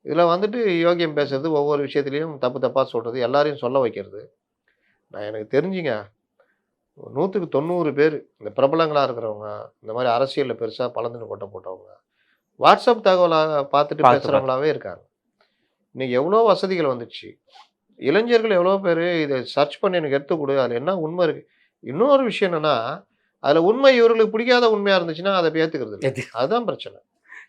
இதில் வந்துட்டு யோகியம் பேசுறது, ஒவ்வொரு விஷயத்துலையும் தப்பு தப்பாக சொல்கிறது, எல்லாரையும் சொல்ல வைக்கிறது. நான் எனக்கு தெரிஞ்சுங்க 100க்கு 90 பேர் இந்த பிரபலங்களாக இருக்கிறவங்க, இந்த மாதிரி அரசியலில் பெருசாக பலந்துன்னு கொட்ட போட்டவங்க, வாட்ஸ்அப் தகவலாக பார்த்துட்டு பேசுகிறவங்களாவே இருக்காங்க. இன்றைக்கி எவ்வளோ வசதிகள் வந்துச்சு. இளைஞர்கள் எவ்வளோ பேர் இதை சர்ச் பண்ணி எனக்கு எடுத்து கொடு, அதில் என்ன உண்மை இருக்குது. இன்னொரு விஷயம் என்னென்னா, அதில் உண்மை இவர்களுக்கு பிடிக்காத உண்மையாக இருந்துச்சுன்னா அதை ஏற்றுக்கிறது இல்லை. அதுதான் பிரச்சனை.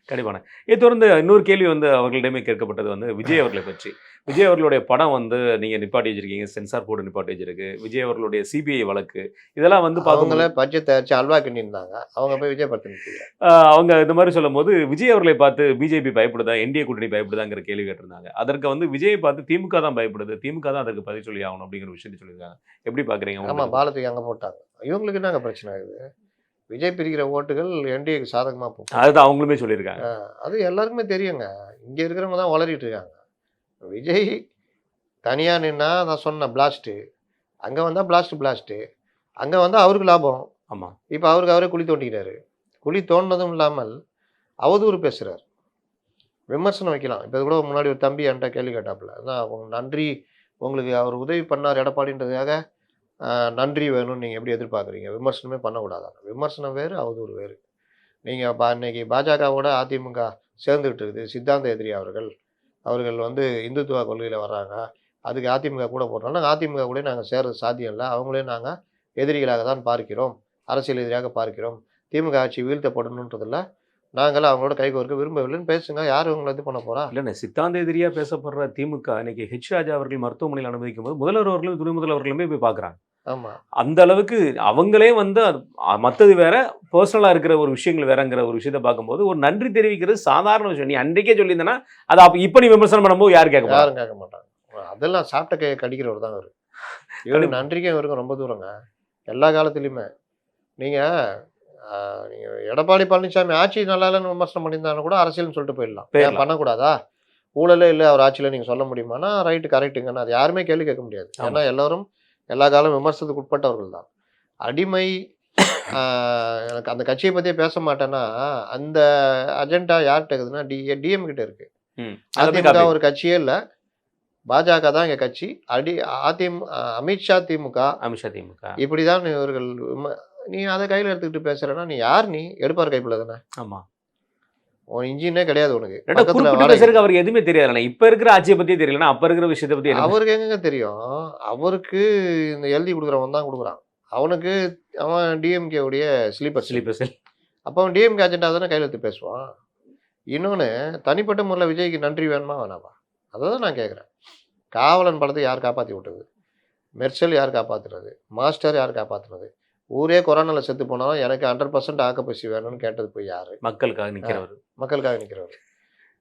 கண்டிப்பான. இதை தொடர்ந்து இன்னொரு கேள்வி வந்து அவர்களிடமே கேட்கப்பட்டது வந்து விஜய் அவர்களை பற்றி. விஜய் அவர்களுடைய படம் வந்து நீங்கள் நிப்பாட்டி வச்சிருக்கீங்க, சென்சார் போர்டு நிப்பாட்டி வச்சிருக்கு. விஜய் அவர்களுடைய சிபிஐ வழக்கு இதெல்லாம் வந்து அவங்கள பட்ஜெட் தயாரிச்சு அல்வா கிண்டிருந்தாங்க, அவங்க போய் விஜய் படத்தை அவங்க இந்த மாதிரி சொல்லும் போது விஜய் அவர்களை பார்த்து பிஜேபி பயப்படுதா, என்டிஏ கூட்டணி பயப்படுதாங்கிற கேள்வி கேட்டிருந்தாங்க. அதற்கு வந்து விஜயை பார்த்து திமுக தான் பயப்படுது, திமுக தான் அதற்கு பதில் சொல்லி ஆகணும் அப்படிங்கிற விஷயத்தை சொல்லியிருக்காங்க. எப்படி பார்க்குறீங்க? ஆமாம், பாலத்துக்கு அங்கே போட்டாங்க. இவங்களுக்கு என்னங்க பிரச்சனை ஆகுது? விஜய் பிரிக்கிற ஓட்டுகள் என்டிஏக்கு சாதகமாக போகும். அதுதான் அவங்களுமே சொல்லியிருக்காங்க. அது எல்லாருக்குமே தெரியுங்க. இங்கே இருக்கிறவங்க தான் வளரிட்டு இருக்காங்க. விஜய் தனியாக நின்னா நான் சொன்ன பிளாஸ்ட்டு, அங்கே வந்தால் பிளாஸ்ட்டு, அங்கே வந்தால் அவருக்கு லாபம். ஆமாம். இப்போ அவருக்கு அவரே குழி தோண்டிக்கிறாரு. குழி தோண்டினதும் இல்லாமல் அவதூறு பேசுகிறார், விமர்சனம் வைக்கலாம். இப்போ கூட முன்னாடி ஒரு தம்பி என்கிட்ட கேள்வி கேட்டாப்புல, அதான் நன்றி உங்களுக்கு அவர் உதவி பண்ணார் எடப்பாடின்றதுக்காக நன்றி வேணும்னு நீங்கள் எப்படி எதிர்பார்க்குறீங்க? விமர்சனமே பண்ணக்கூடாதாங்க. விமர்சனம் வேறு, அவதூறு வேறு. நீங்கள் இன்னைக்கு பாஜகவோட அதிமுக சேர்ந்துக்கிட்டு இருக்குது. சித்தாந்த எதிரி அவர்கள் வந்து இந்துத்துவ கொள்கையில் வர்றாங்க. அதுக்கு அதிமுக கூட போடுறோம். நாங்கள் அதிமுக கூட நாங்கள் சேர்றது சாத்தியம் இல்லை. அவங்களே நாங்கள் எதிரிகளாக தான் பார்க்கிறோம், அரசியல் எதிரியாக பார்க்கிறோம். திமுக ஆட்சி வீழ்த்தப்படணுன்றதில்ல, நாங்கள் அவங்களோட கைகோர்க்க விரும்பவில்லைன்னு பேசுங்க. யார் இவங்களை இது பண்ண போகிறா? இல்லைண்ணே, சித்தாந்த எதிரியாக பேசப்படுற திமுக இன்னைக்கு ஹெச் ராஜா அவர்கள் மருத்துவமனையில் அனுமதிக்கும் போது முதல்வர் அவர்களும் துணை முதல்வர்களுமே போய் பார்க்குறாங்க. ஆமாம், அந்த அளவுக்கு அவங்களே வந்து மற்றது வேற, பர்சனலாக இருக்கிற ஒரு விஷயங்கள் வேறங்கிற ஒரு விஷயத்தை பார்க்கும்போது ஒரு நன்றி தெரிவிக்கிறது சாதாரண விஷயம். நீ அன்றைக்கே சொல்லியிருந்தேன்னா அது இப்போ நீ விமர்சனம் பண்ணும்போது யாரும் கேட்க மாட்டாங்க. அதெல்லாம் சாப்பிட்ட கையை கடிக்கிறவர் தான் அவர். இவருக்கு நன்றிக்கே இவருக்கும் ரொம்ப தூரங்க. எல்லா காலத்துலேயுமே நீங்கள் எடப்பாடி பழனிசாமி ஆட்சி நல்லா இல்லைன்னு விமர்சனம் பண்ணியிருந்தாலும் கூட அரசியல்னு சொல்லிட்டு போயிடலாம். பண்ணக்கூடாதா? ஊழலே இல்லை அவர் ஆட்சியில் நீங்கள் சொல்ல முடியுமானா ரைட்டு, கரெக்டுங்கன்னு அது யாருமே கேள்வி கேட்க முடியாது. ஏன்னா எல்லோரும் எல்லா காலம் விமர்சனத்துக்கு உட்பட்டவர்கள் தான். அடிமை எனக்கு அந்த கட்சியை பற்றியே பேச மாட்டேன்னா அந்த அஜெண்டா யார்கிட்ட இருக்குதுன்னா டிஎம் கிட்ட இருக்கு. அதிமுக ஒரு கட்சியே இல்லை, பாஜக தான் எங்கள் கட்சி. அமித்ஷா திமுக இப்படிதான் இவர்கள். நீ அதை கையில் எடுத்துக்கிட்டு பேசுறேன்னா நீ யார்? நீ எடுப்பார் கைப்பில் தானே. ஆமாம், உன் இன்ஜினே கிடையாது உனக்கு. அவருக்கு எதுவுமே தெரியாது. இப்ப இருக்கிற ஆட்சியை பத்தியே தெரியலன்னா அப்ப இருக்கிற விஷயத்தை பத்தி அவருக்கு எங்க தெரியும்? அவருக்கு இந்த எழுதி கொடுக்குறவன் தான் கொடுக்குறான். அவனுக்கு அவன் டிஎம்கே உடைய ஸ்லீப்பர். அப்போ அவன் டிஎம்கே அஜெண்டா தானே கையில் எடுத்து பேசுவான். இன்னொன்று, தனிப்பட்ட முறையில் விஜய்க்கு நன்றி வேணுமா வேணாமா? அதை தான் நான் கேட்குறேன். காவலன் படத்தை யார் காப்பாற்றி விட்டது? மெர்சல் யார் காப்பாற்றுறது? மாஸ்டர் யார் காப்பாற்றுறது? ஊரே கொரோனாவில் செத்து போனாலும் எனக்கு 100% ஆக்கப்பசி வேணும்னு கேட்டது போய் யார்? மக்களுக்காக நிற்கிறவர்.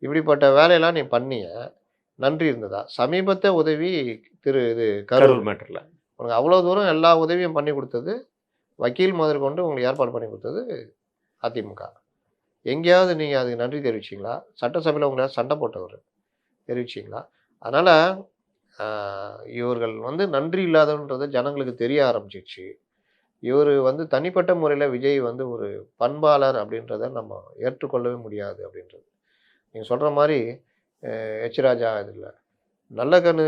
இப்படிப்பட்ட வேலையெல்லாம் நீ பண்ணிய, நன்றி இருந்ததா? சமீபத்திய உதவி இது கரூர். கரூர் மேட்டர்ல. உனக்கு அவ்வளோ தூரம் எல்லா உதவியும் பண்ணி குடுத்தது, வக்கீல் முதற்கொண்டு உங்களுக்கு ஏற்பாடு பண்ணி குடுத்தது அதிமுக. எங்கேயாவது நீங்க அதுக்கு நன்றி தெரிவிச்சீங்களா? சட்டசபையில உங்கள சண்டை போட்டவரு. தெரிவிச்சீங்களா? அதனால அ இவர்கள் வந்து நன்றி இல்லாதவன்றது ஜனங்களுக்கு தெரிய ஆரம்பிச்சிருச்சு. இவரு வந்து தனிப்பட்ட முறையில விஜய் வந்து ஒரு பண்பாளர் அப்படின்றத நம்ம ஏற்றுக்கொள்ளவே முடியாது அப்படின்றது. நீங்க சொல்ற மாரி எச் ராஜா இது இல்ல. நல்ல கண்ணு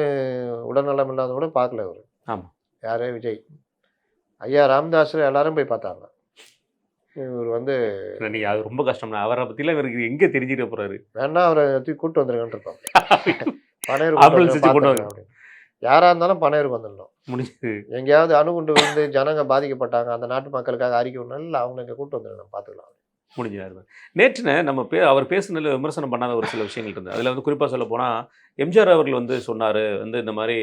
உடல்நலம் இல்லாதவங்க கூட பார்க்கல அவரு. ஆமா. யாரு? விஜய். ஐயா ராமதாஸ எல்லாரும் போய் பார்த்தாங்க. இவரு வந்து நீங்க அது ரொம்ப கஷ்டம். அவர பத்திலாம் இவருக்கு எங்க தெரிஞ்சுக்க போறாரு? வேணா அவர தூக்கி கூட்டு வந்துருங்கன்னு இருப்பாங்க. பனையூர் கூட்டு ஆம்புலன்ஸ் வந்து வச்சு கொண்டு பார்த்துருங்க அப்படின்னு. யாரா இருந்தாலும் பனையூருக்கு வந்துடணும். முடிஞ்சது. எங்கேயாவது அணுகுண்டு விழுந்து ஜனங்க பாதிக்கப்பட்டாங்க, அந்த நாட்டு மக்களுக்காக அறிக்கை விடணும். இல்ல அவங்கள இங்க கூட்டு வந்துருங்க பார்த்துக்கலாம். முடிஞ்சாரு. நேற்றுன நம்ம அவர் பேசுனதுல விமர்சனம் பண்ணாத ஒரு சில விஷயங்கள் இருந்தது. அதில வந்து குறிப்பா சொல்லப்போனா, எம்ஜிஆர் அவர்கள் வந்து சொன்னாரு, வந்து இந்த மாரி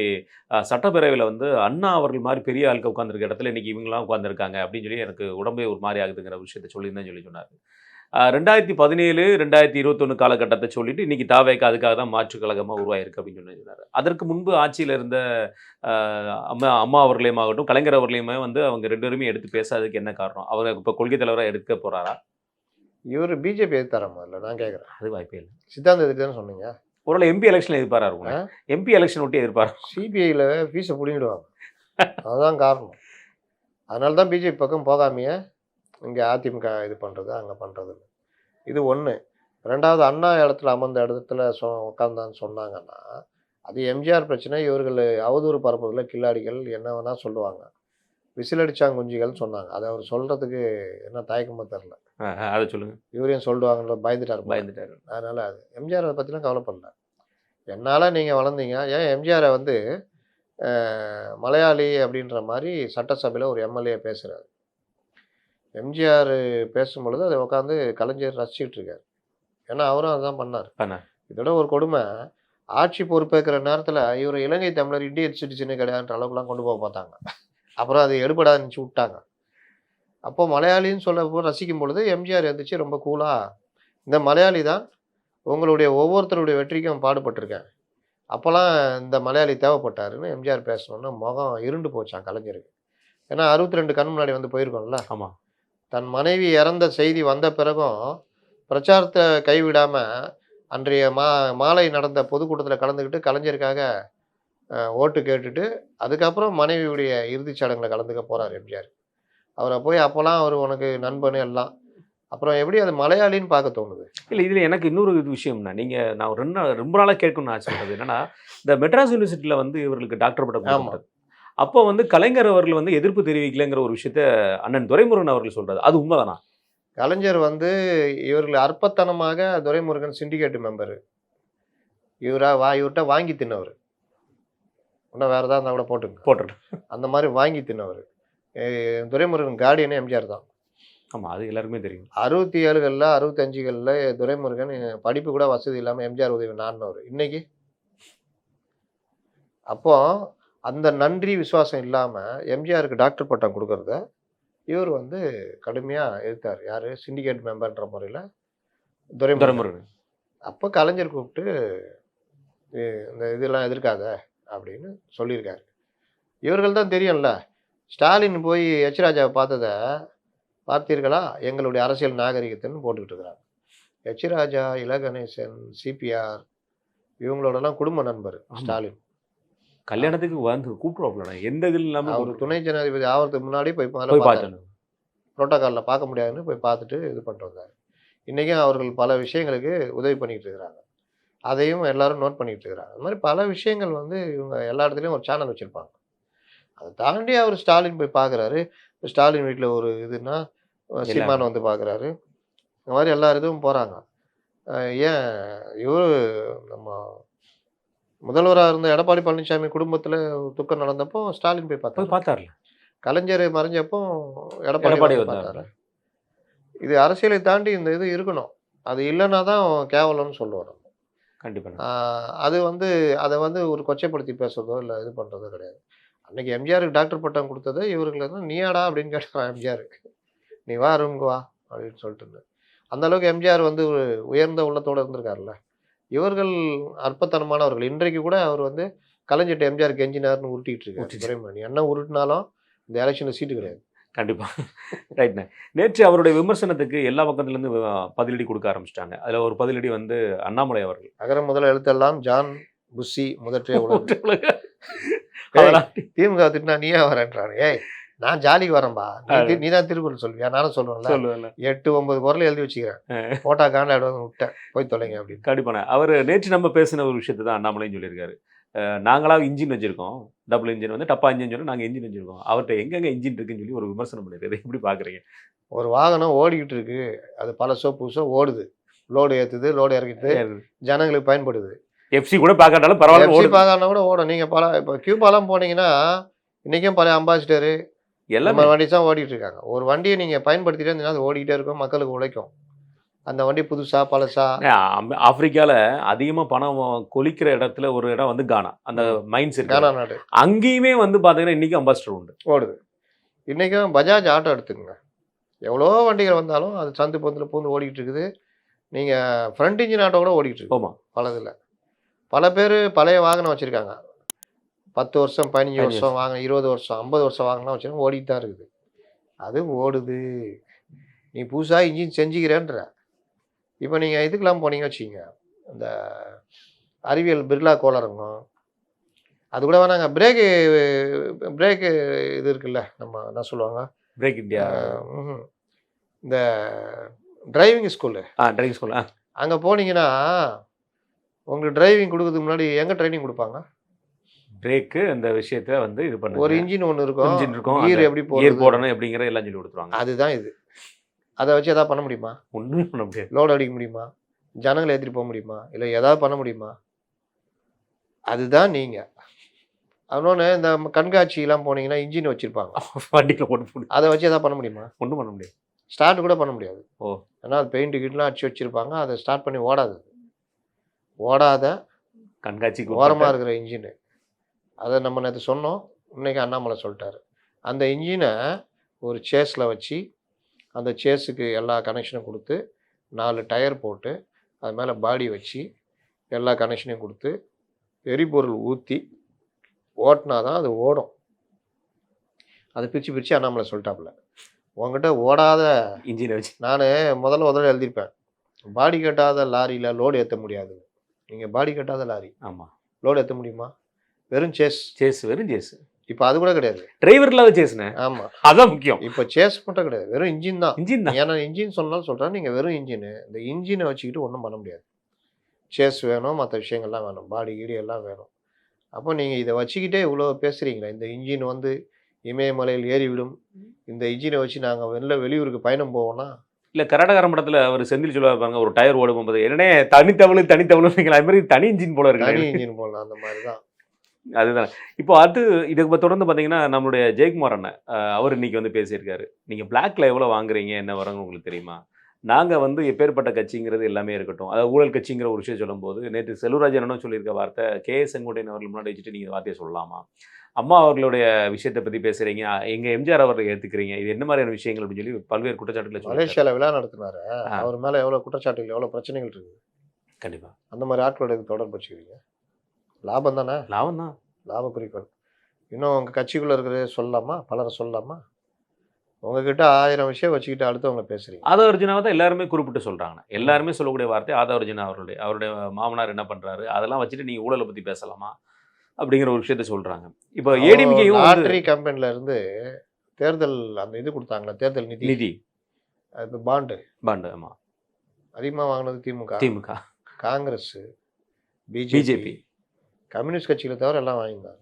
சட்டப்பேரவையில வந்து அண்ணா அவர்கள் மாரி பெரிய ஆட்கள் உட்கார்ந்திருக்க இடத்துல இன்னைக்கு இவங்கலாம் உட்கார்ந்திருக்காங்க அப்படின்னு சொல்லி எனக்கு உடம்பே ஒரு மாரி ஆகுதுங்கிற விஷயத்த சொல்லியிருந்தேன்னு சொல்லி சொன்னாரு. 2017, 2021 காலகட்டத்த சொல்லிட்டு இன்னைக்கு தாவேக்கா அதுக்காக தான் மாற்றுக் கழகமா உருவாயிருக்கு அப்படின்னு சொல்லி சொன்னாரு. அதற்கு முன்பு ஆட்சியில இருந்த அ அம்மா அவர்களையுமாகட்டும், கலைஞர் அவர்களையுமே வந்து அவங்க 2 பேருமே எடுத்து பேசாததுக்கு என்ன காரணம்? அவர் இப்ப கொள்கை தலைவரா எடுக்க போறாரா? இவரு பிஜேபி எதிர்த்தாரா முதல்ல? நான் கேட்கிறேன். அது வாய்ப்பே இல்ல. சித்தாந்த எதிர்த்து தானே சொன்னீங்க? ஒருவேளை எம்பி எலக்ஷன்ல எதிர்ப்பாரா இருக்கும்ல. எம்பி எலக்ஷன் ஒட்டி எதிர்ப்பாரா? சிபிஐல ஃபீஸ புடுங்கிடுவாங்க. அதுதான் காரணம். அதனால தான் பிஜேபி பக்கம் போகாமயே இங்க அதிமுக இது பண்றது, அங்க பண்றது. இது 1. 2வது அண்ணா இடத்துல அமர்ந்த இடத்துல உட்கார்ந்தான்னு சொன்னாங்கன்னா, அது எம்ஜிஆர் பிரச்சனை. இவர்கள் அவதூறு பரப்புவதில கில்லாடிகள் என்ன வேணா சொல்லுவாங்க. விசில் அடிச்சாங்குஞ்சிகள்னு சொன்னாங்க. அது அவர் சொல்றதுக்கு என்ன தயக்கமோ தெரியல. அத சொல்லுங்க. இவரையும் சொல்லுவாங்கன்ற பயந்துட்டாரு. பயந்துட்டாரு. அதனால அது எம்ஜிஆர் அத பத்திலாம் கவலைப்படல. என்னால நீங்க வளர்ந்தீங்க. ஏன் எம்ஜிஆர வந்து மலையாளி அப்படின்ற மாரி சட்டசபையில ஒரு எம்எல்ஏ பேசுறாரு. எம்ஜிஆர் பேசும்பொழுது அத உட்காந்து கலைஞர் ரசிச்சுட்டு இருக்காரு. ஏன்னா, அவரும் அதான் பண்ணாரு. இதோட ஒரு கொடுமை, ஆட்சி பொறுப்பேற்கிற நேரத்துல இவரு இலங்கை தமிழர் இந்தியன் சிட்டிசனே கிடையாதுன்ற அளவுக்குலாம் கொண்டு போக பார்த்தாங்க. அப்புறம் அது எடுபடாதுன்னு நெனச்சு விட்டாங்க. அப்போ மலையாளின்னு சொல்லப்போ ரசிக்கும் பொழுது எம்ஜிஆர் எந்திரிச்சு ரொம்ப கூலா, இந்த மலையாளி தான் உங்களுடைய ஒவ்வொருத்தருடைய வெற்றிக்கும் பாடுபட்டிருக்கேன். அப்போலாம் இந்த மலையாளி தேவைப்பட்டாருன்னு எம்ஜிஆர் பேசணும்னு முகம் இருண்டு போச்சாம் கலைஞருக்கு. ஏன்னா 62 கண் முன்னாடி வந்து போயிருக்கோம்ல. ஆமா. தன் மனைவி இறந்த செய்தி வந்த பிறகும் பிரச்சாரத்தை கைவிடாம அன்றைய மாலை நடந்த பொதுக்கூட்டத்தில் கலந்துக்கிட்டு கலைஞருக்காக ஓட்டு கேட்டுட்டு அதுக்கப்புறம் மனைவியுடைய இறுதிச் சடங்குல கலந்துக்க போறார் எம்ஜிஆர். அவரை போய் அப்போலாம் அவர் உனக்கு நண்பன் எல்லாம். அப்புறம் எப்படி அது மலையாளின்னு பார்க்க தோணுது? இல்ல இதுல எனக்கு இன்னொரு விஷயம்னா, நான் ஒரு ரொம்ப நாளா கேட்கணும்னு ஆசைப்பட்டது என்னன்னா, இந்த மெட்ராஸ் யூனிவர்சிட்டியில வந்து இவர்களுக்கு டாக்டர் பட்டம் கொடுக்கப்பட்டது. அப்போ வந்து கலைஞர் அவர்கள் வந்து எதிர்ப்பு தெரிவிக்கலைங்கிற ஒரு விஷயத்த அண்ணன் துரைமுருகன் அவர்கள் சொல்றாரு. அது உண்மைதானா? கலைஞர் வந்து இவர்கள் அற்பத்தனமாக துரைமுருகன் சிண்டிகேட் மெம்பர். இவர்கிட்ட வாங்கி தின்னவர். இன்னும் வேற ஏதாவது இருந்தால் கூட போட்டுருங்க. அந்த மாதிரி வாங்கி தின்னவர். துரைமுருகன் கார்டியனே எம்ஜிஆர் தான். ஆமா, அது எல்லாருக்குமே தெரியும். 67களில் 65களில் துரைமுருகன் படிப்பு கூட வசதி இல்லாமல் எம்ஜிஆர் உதவி நாடினவர். இன்னைக்கு அப்போ அந்த நன்றி விசுவாசம் இல்லாமல் எம்ஜிஆருக்கு டாக்டர் பட்டம் கொடுக்கறத இவர் வந்து கடுமையாக எதிர்த்தார். யார்? சிண்டிகேட் மெம்பர்ன்ற முறையில் துரைமுருகன். அப்போ கலைஞர் கூப்பிட்டு இந்த இதெல்லாம் எதிர்க்காத அப்படின்னு சொல்லியிருக்காரு. இவர்கள் தான் தெரியும்ல. ஸ்டாலின் போய் எச் ராஜாவை பார்த்தீர்களா? எங்களுடைய அரசியல் நாகரிகத்தின்னு போட்டுக்கிட்டு இருக்கிறாங்க. எச் ராஜா, இல கணேசன், சிபிஆர் இவங்களோடலாம் குடும்ப நண்பர் ஸ்டாலின். கல்யாணத்துக்கு வந்து கூப்பிடுவாங்க. எந்த இதில் இல்லாமல் அவர் துணை ஜனாதிபதி ஆகிறதுக்கு முன்னாடி போய் பார்த்தேன். புரோட்டோகாலில் பார்க்க முடியாதுன்னு போய் பார்த்துட்டு இது பண்ணிட்டு வந்தார். இன்றைக்கும் அவர்கள் பல விஷயங்களுக்கு உதவி பண்ணிக்கிட்டு இருக்கிறாங்க. அதையும் எல்லாரும் நோட் பண்ணிக்கிட்டு இருக்கிறாங்க. அது மாதிரி பல விஷயங்கள் வந்து இவங்க எல்லா இடத்துலையும் ஒரு சேனல் வச்சுருப்பாங்க. அதை தாண்டி அவர் ஸ்டாலின் போய் பார்க்குறாரு. ஸ்டாலின் வீட்டில் ஒரு இதுன்னா சீமான் வந்து பார்க்குறாரு. இந்த மாதிரி எல்லா இதுவும் போகிறாங்க. ஏன் இவர் நம்ம முதல்வராக இருந்த எடப்பாடி பழனிசாமி குடும்பத்தில் துக்கம் நடந்தப்போ ஸ்டாலின் போய் பார்த்தார்ல. கலைஞர் மறைஞ்சப்போ எடப்பாடி பார்த்தாரு. இது அரசியலை தாண்டி இந்த இது இருக்கணும். அது இல்லைன்னா தான் கேவலம்னு சொல்லுவோம். கண்டிப்பாக. அது வந்து அதை வந்து ஒரு கொச்சைப்படுத்தி பேசுறதோ இல்லை இது பண்ணுறதோ கிடையாது. அன்னைக்கு எம்ஜிஆருக்கு டாக்டர் பட்டம் கொடுத்தது இவர்கள் வந்து நீயாடா அப்படின்னு கேட்டான் எம்ஜிஆருக்கு. நீ வா ரூமுக்கு வா அப்படின்னு சொல்லிட்டு. அந்த அளவுக்கு எம்ஜிஆர் வந்து ஒரு உயர்ந்த உள்ளத்தோடு இருந்திருக்காருல்ல. இவர்கள் அற்பத்தனமானவர்கள். இன்றைக்கு கூட அவர் வந்து கலைஞர் எம்ஜிஆர் கெஞ்சினார்னு உருட்டிட்டு இருக்காரு உருட்டிட்டு. துரைமுருகன். என்ன உருட்டினாலும் இந்த எலெக்ஷன்ல சீட்டு கிடையாது. கண்டிப்பா. ரைட்ண்ணே. நேற்று அவருடைய விமர்சனத்துக்கு எல்லா பக்கத்துலேருந்து பதிலடி கொடுக்க ஆரம்பிச்சிட்டாங்க. அதுல ஒரு பதிலடி வந்து அண்ணாமலை அவர்கள். அகர முதல எழுத்தெல்லாம் ஜான் புஷி முதற்றே உலகு. அதெல்லாம் திமுக திட்டினா நீயே வரேன்றாரு. ஏய் நான் ஜாலிக்கு வரேன்பா. நீ தான் திருக்குறள் சொல்வியா? நானும் சொல்லுவேன்ல. சொல்லுவேன்ல. 8, 9 குரல் எழுதி வச்சுக்கிறேன். போட்டா காண்டாடு வந்து விட்டேன். போய் தொலைங்க அப்படின்னு. கண்டிப்பாண்ணே. அவர் நேற்று நம்ம பேசின ஒரு விஷயத்தை தான் அண்ணாமலையும் சொல்லியிருக்காரு. நாங்களா இன்ஜின் வச்சிருக்கோம். டபுள் இன்ஜின் வந்து டப்பா இன்ஜின் சொல்லி நாங்கள் இன்ஜின் வச்சிருக்கோம். அவர்கிட்ட எங்கெங்க இன்ஜின் இருக்குன்னு சொல்லி ஒரு விமர்சனம் பண்ணிருக்காரு. எப்படி பார்க்குறீங்க? ஒரு வாகனம் ஓடிக்கிட்டு இருக்கு. அது பழசோ புதுசோ ஓடுது. லோடு ஏற்றுது, லோடு இறக்கிட்டு ஜனங்களுக்கு பயன்படுது. எஃப்சி கூட பார்க்காட்டாலும் பரவாயில்ல. எஃப்சி பார்க்கறனா கூட ஓடும். நீங்கள் இப்போ கியூபாலாம் போனீங்கன்னா இன்றைக்கும் பழைய அம்பாசிடரு எல்லாமே வண்டி தான் ஓடிட்டு இருக்காங்க. ஒரு வண்டியை நீங்கள் பயன்படுத்திட்டே இருந்தீங்கன்னா அது ஓடிக்கிட்டே இருக்கும், மக்களுக்கு உழைக்கும். அந்த வண்டி புதுசா பழசா. ஆப்பிரிக்கால அதிகமா பணம் கொலிக்கிற இடத்துல ஒரு இடம் வந்து கானா. அந்த மைன்ஸ் இருக்கு. கானா நாடு. அங்கேயுமே வந்து பாத்தீங்கன்னா இன்னைக்கு அம்பாசிடர் உண்டு, ஓடுது. இன்னைக்கும் பஜாஜ் ஆட்டோ எடுத்துக்கங்க. எவ்வளோ வண்டிகள் வந்தாலும் அது சந்து பந்தில் பூந்து ஓடிக்கிட்டு இருக்குது. நீங்கள் ஃப்ரண்ட் இன்ஜின் ஆட்டோ கூட ஓடிக்கிட்டு இருக்கு. ஆமாம். பலதில் பல பேர் பழைய வாகனம் வச்சுருக்காங்க. 10 வருஷம் 15 வருஷம் வாகனம், 20 வருஷம் 50 வருஷம் வாகனம் வச்சுருக்காங்க. ஓடிட்டு தான் இருக்குது. அது ஓடுது. நீ புதுசாக இன்ஜின் செஞ்சுக்கிறேன்ற. இப்போ நீங்கள் இதுக்கெல்லாம் போனீங்க வச்சுக்கிங்க, இந்த அறிவியல் பிர்லா கோளரங்கம், அது கூட வேணாங்க. பிரேக்கு இது இருக்குல்ல, நம்ம என்ன சொல்லுவாங்க, பிரேக் இந்தியா, இந்த டிரைவிங் ஸ்கூலு. Driving school. அங்கே போனீங்கன்னா உங்களுக்கு டிரைவிங் கொடுக்கறதுக்கு முன்னாடி எங்கே ட்ரைனிங் கொடுப்பாங்க? பிரேக்கு அந்த விஷயத்த வந்து இது பண்ண ஒரு இன்ஜின் ஒன்று இருக்கும். இன்ஜின் இருக்கும். கீர் எப்படி போடணும் எப்படிங்கிற எல்லாம் சொல்லி கொடுத்துருவாங்க. அதுதான் இது. அதை வச்சு எதாவது பண்ண முடியுமா? ஒன்றுமே பண்ண முடியாது. லோடு அடிக்க முடியுமா? ஜனங்களை ஏற்றிட்டு போக முடியுமா? இல்லை ஏதாவது பண்ண முடியுமா? அதுதான் நீங்கள். அதனொன்று இந்த கண்காட்சியெல்லாம் போனீங்கன்னா இன்ஜின் வச்சுருப்பாங்க வண்டியில் போட்டு. அதை வச்சு எதாவது பண்ண முடியுமா? ஒன்றும் பண்ண முடியாது. ஸ்டார்ட் கூட பண்ண முடியாது. ஓ. ஏன்னா அது பெயிண்ட் கிட்லாம் அடிச்சு வச்சுருப்பாங்க. அதை ஸ்டார்ட் பண்ணி ஓடாத கண்காட்சிக்கு ஓரமாக இருக்கிற இன்ஜினு. அதை நம்ம நேற்று சொன்னோம். இன்றைக்கி அண்ணாமலை சொல்லிட்டாரு. அந்த இன்ஜினை ஒரு சேஸில் வச்சு அந்த சேஸுக்கு எல்லா கனெக்ஷனும் கொடுத்து 4 டயர் போட்டு அது மேலே பாடி வச்சு எல்லா கனெக்ஷனையும் கொடுத்து எரிபொருள் ஊற்றி ஓட்டினா தான் அது ஓடும். அதை பிரித்து அண்ணாமலை சொல்லிட்டாப்புல. உங்ககிட்ட ஓடாத இன்ஜினை வச்சு நான் முதல்ல எழுதியிருப்பேன். பாடி கட்டாத லாரியில் லோடு ஏற்ற முடியாது. நீங்கள் பாடி கட்டாத லாரி. ஆமாம். லோடு ஏற்ற முடியுமா? வெறும் வெறும் சேஸ். இப்போ அது கூட கிடையாது. டிரைவர் இல்லாத சேஸ்ண்ணே. ஆமாம், அதான் முக்கியம். இப்போ சேஸ் மட்டும் கிடையாது, வெறும் இன்ஜின் தான். இன்ஜின் தான். ஏன்னா இன்ஜின் சொன்னாலும் சொல்கிறேன். நீங்கள் வெறும் இன்ஜினு. இந்த இன்ஜினை வச்சுக்கிட்டு ஒன்றும் பண்ண முடியாது. சேஸ் வேணும், மற்ற விஷயங்கள்லாம் வேணும், பாடி கீடி எல்லாம் வேணும். அப்போ நீங்கள் இதை வச்சுக்கிட்டே இவ்வளோ பேசுகிறீங்களே, இந்த இன்ஜின் வந்து இமயமலையில் ஏறிவிடும், இந்த இன்ஜினை வச்சு நாங்கள் வெளியூருக்கு பயணம் போவோம்னா. இல்லை, கர்நாடகாரம் படத்தில் அவர் செந்தில் சொல்லுவார் பாருங்க, ஒரு டயர் ஓடும் போது என்னன்னே தனித்தவளுங்களா, அது மாதிரி தனி இன்ஜின் போல இருக்கு. தனி இன்ஜின் போடலாம், அந்த மாதிரி தான். அதுதான். இப்போ இதுக்கு தொடர்ந்து பார்த்தீங்கன்னா நம்மளுடைய ஜெயக்குமார் அண்ணன் அவர் இன்னைக்கு வந்து பேசியிருக்காரு. நீங்கள் பிளாக்ல எவ்வளோ வாங்குறீங்க, என்ன வரங்க உங்களுக்கு தெரியுமா? நாங்கள் வந்து எப்பேற்பட்ட கட்சிங்கிறது எல்லாமே இருக்கட்டும், அதாவது ஊழல் கட்சிங்கிற ஒரு விஷயம் சொல்லும்போது நேற்று செல்வராஜனும் சொல்லியிருக்க வார்த்தை, கேஎஸ் செங்கோட்டையன் அவர்கள் முன்னாடி வச்சுட்டு நீங்கள் வார்த்தையை சொல்லலாமா? அம்மா அவர்களுடைய விஷயத்தை பற்றி பேசுகிறீங்க, எங்கள் எம்ஜிஆர் அவர்களை ஏற்றுக்கிறீங்க, இது என்ன மாதிரியான விஷயங்கள் அப்படின்னு சொல்லி பல்வேறு குற்றச்சாட்டுகளை. மலேசியாவில் விழா நடத்தினாரு, அவர் மேலே எவ்வளோ குற்றச்சாட்டுகள், எவ்வளோ பிரச்சனைகள் இருக்குது. கண்டிப்பாக அந்த மாதிரி ஆட்களோட தொடர்பு வச்சுக்கிறீங்க. லாபம் தானே? லாபம் தான், லாப குறிக்கோள். இன்னும் உங்கள் கட்சிக்குள்ளே இருக்கிறத சொல்லலாமா? பலரை சொல்லலாமா? உங்ககிட்ட 1000 விஷயம் வச்சுக்கிட்டு அடுத்தவங்க பேசுகிறீங்க. ஆதவர்ஜுனாவை தான் எல்லாருமே குறிப்பிட்டு சொல்கிறாங்க. எல்லாருமே சொல்லக்கூடிய வார்த்தை ஆதவர்ஜுனா அவருடைய மாமனார் என்ன பண்ணுறாரு, அதெல்லாம் வச்சுட்டு நீங்கள் ஊழலை பற்றி பேசலாமா அப்படிங்கிற ஒரு விஷயத்த சொல்கிறாங்க. இப்போ ஏடிஎம்கேயும் லாட்டரி கம்பெனில இருந்து தேர்தல் அந்த இது கொடுத்தாங்களா, தேர்தல் நிதி, அது பாண்டு. ஆமாம். அதிகமாக வாங்கினது திமுக, காங்கிரஸ், பிஜேபி, கம்யூனிஸ்ட் கட்சிகளை தவிர எல்லாம் வாங்கியிருந்தாங்க.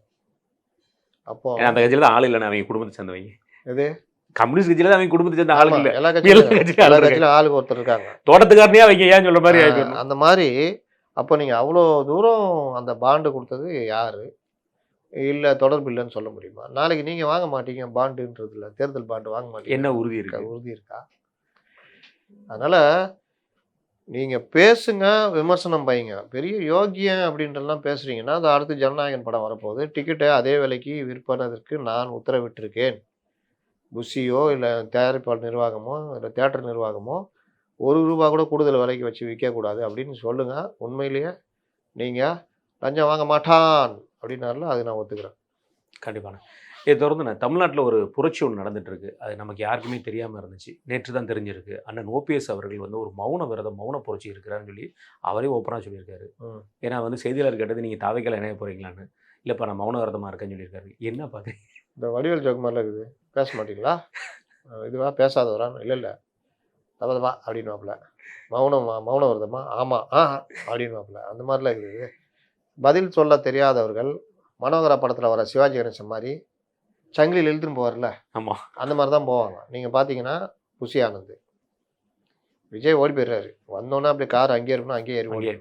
அப்போ அந்த கட்சியில் தான் ஆள் இல்லைன்னு அவங்க குடும்பத்தை சேர்ந்தவங்க. எது கம்யூனிஸ்ட் கட்சியில தான் அவங்க குடும்பத்தை சேர்ந்த ஆள் இல்லை. எல்லா கட்சியிலும் ஆளுக்கு ஒருத்தர் இருக்காங்க. தோட்டத்துக்காரனே அவங்க ஏன் சொல்ற மாதிரி அந்த மாதிரி. அப்போ நீங்கள் அவ்வளோ தூரம் அந்த பாண்டு கொடுத்தது யாரு? இல்லை தொடர்பு இல்லைன்னு சொல்ல முடியுமா? நாளைக்கு நீங்கள் வாங்க மாட்டீங்க பாண்டுன்றது இல்லை, தேர்தல் பாண்டு வாங்க மாட்டீங்க. என்ன உறுதி இருக்கா? அதனால் நீங்கள் பேசுங்க, விமர்சனம் பையங்க. பெரிய யோகியன் அப்படின்றலாம் பேசுகிறீங்கன்னா அது அடுத்து ஜனநாயகன் படம் வரப்போகுது. டிக்கெட்டை அதே விலைக்கு விற்பனதற்கு நான் உத்தரவிட்டிருக்கேன். புஷியோ இல்லை தயாரிப்பாளர் நிர்வாகமோ இல்லை தேட்டர் நிர்வாகமோ ரூபா கூட கூடுதல் விலைக்கு வச்சு விற்கக்கூடாது அப்படின்னு சொல்லுங்க. உண்மையிலேயே நீங்கள் லஞ்சம் வாங்க மாட்டான் அப்படின்னால அது நான் ஒத்துக்கிறேன். கண்டிப்பான. இதை தொடர்ந்து நான் தமிழ்நாட்டில் ஒரு புரட்சி ஒன்று நடந்துட்டு இருக்கு. அது நமக்கு யாருக்குமே தெரியாமல் இருந்துச்சு. நேற்று தான் தெரிஞ்சிருக்கு. அண்ணன் ஓபிஎஸ் அவர்கள் வந்து ஒரு மௌன புரட்சி இருக்கிறாருன்னு சொல்லி அவரே ஓப்பனாக சொல்லியிருக்காரு. ஏன்னா வந்து செய்தியாளர் கேட்டது நீங்கள் தாவைக்கால இணைய போகிறீங்களான்னு. இல்லைப்பா நான் மௌன விரதமாக இருக்கேன்னு சொல்லியிருக்காரு. என்ன பார்க்குறீங்க? இந்த வடிவேல் ஜோக் மாதிரிலாம் இருக்குது. பேச மாட்டீங்களா? இதுவா பேசாதவரான்னு? இல்லை தபதபா அப்படின்வாப்புல. மௌன விரதமா? ஆமாம் அப்படின்வாப்புல. அந்த மாதிரிலாம் இருக்குது. பதில் சொல்ல தெரியாதவர்கள் மனோகரா படத்தில் வர சிவாஜி கணேசன் மாதிரி சங்கிலியில் இழுத்துன்னு போவார்ல, ஆமாம், அந்த மாதிரி தான் போவாங்க. நீங்கள் பார்த்தீங்கன்னா புஷி ஆனந்த், விஜய் ஓடி போயிடுறாரு. வந்தோன்னே அப்படியே கார் அங்கேயே இருக்கணும், அங்கேயே ஏறி ஓடி.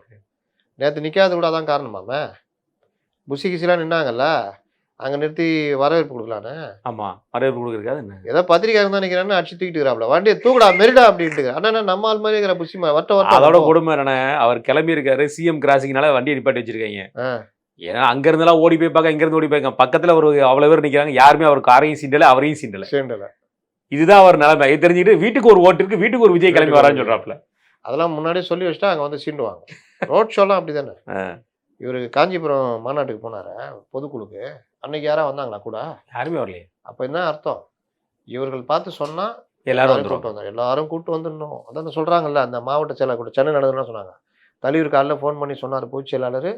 நேற்று நிற்காத கூட அதான் காரணமாமே. புஷி கிசிலாம் நின்னாங்கல்ல, அங்கே நிறுத்தி வரவேற்பு கொடுக்கலான்னு. ஆமாம், வரவேற்பு கொடுக்குறதுக்காக என்ன ஏதோ பத்திரிக்கை இருந்தால் நிற்கிறான்னு அடிச்சு தூக்கிட்டு இருக்கிறாப்ல. வண்டியை தூக்குடா மெரிடா அப்படின்ட்டு. அண்ணா நம்ம ஆள் மாதிரி இருக்கிற புஷி வட்ட அதோட கொடுமை என்னன்னா, அவர் கிளம்பி இருக்காரு, சிஎம் கிராசிங்னால வண்டியை நிப்பாட்டி வச்சிருக்காங்க. ஏன்னா அங்க இருந்தெல்லாம் ஓடி போய் பார்க்க, இங்க இருந்து ஓடி போய் பக்கத்துல ஒரு அவ்வளவு பேர் நிக்கிறாங்க. யாருமே அவர் காரையும் சீண்டல, அவரையும் சீண்டல. இதுதான் அவர் நிலைமை. இது தெரிஞ்சுக்கிட்டு வீட்டுக்கு ஒரு ஓட்டு இருக்கு, வீட்டுக்கு ஒரு விஜய் கிளம்பி வரான்னு சொல்றாப்ல. அதெல்லாம் முன்னாடியே சொல்லி வச்சுட்டா அங்க வந்து சீண்டுவாங்க. ரோட் ஷோலாம் அப்படிதானே. இவரு காஞ்சிபுரம் மாநாட்டுக்கு போனாரு பொதுக்குழுக்கு. அன்னைக்கு யாரா வந்தாங்களா கூட? யாருமே வரலையே. அப்ப என்ன அர்த்தம்? இவர்கள் பார்த்து சொன்னா எல்லாரும் கூட்டு வந்துடணும். அதான் சொல்றாங்கல்ல, அந்த மாவட்ட செயலாளர் கூட சென்னை நடந்ததுன்னு சொன்னாங்க. தலைவர் காலைல ஃபோன் பண்ணி சொன்னாரு, பொதுச் செயலாளர்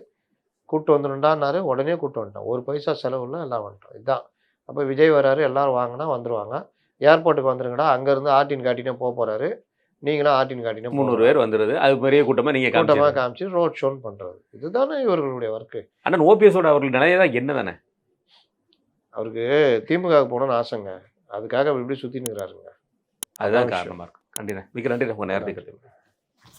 கூட்டு வந்துடும்டான்னாரு. உடனே கூட்டு வந்துட்டோம். ஒரு பைசா செலவு இல்லை, எல்லாம் வந்துட்டோம். இதுதான். அப்போ விஜய் வராரு, எல்லாரும் வாங்கினா வந்துருவாங்க. ஏர்போர்ட்டுக்கு வந்துருங்கடா, அங்கேருந்து ஆர்டின் காட்டினே போகிறாரு. நீங்களும் ஆர்டின் காட்டினே 300 பேர் வந்துடுது. அது பெரிய கூட்டமாக நீங்கள் கூட்டமாக காமிச்சு ரோட் ஷோன் பண்ணுறது. இதுதானே இவர்களுடைய ஒர்க்கு. ஆனால் ஓபிஎஸோட அவர்கள் நிலையை தான் என்ன தானே, அவருக்கு திமுக போகணும்னு ஆசைங்க. அதுக்காக இப்படி சுற்றி நிற்கிறாருங்க. அதுதான் காரணமாக இருக்கும். கண்டிப்பாக மிக நன்றி. உங்கள் நேரத்துக்கு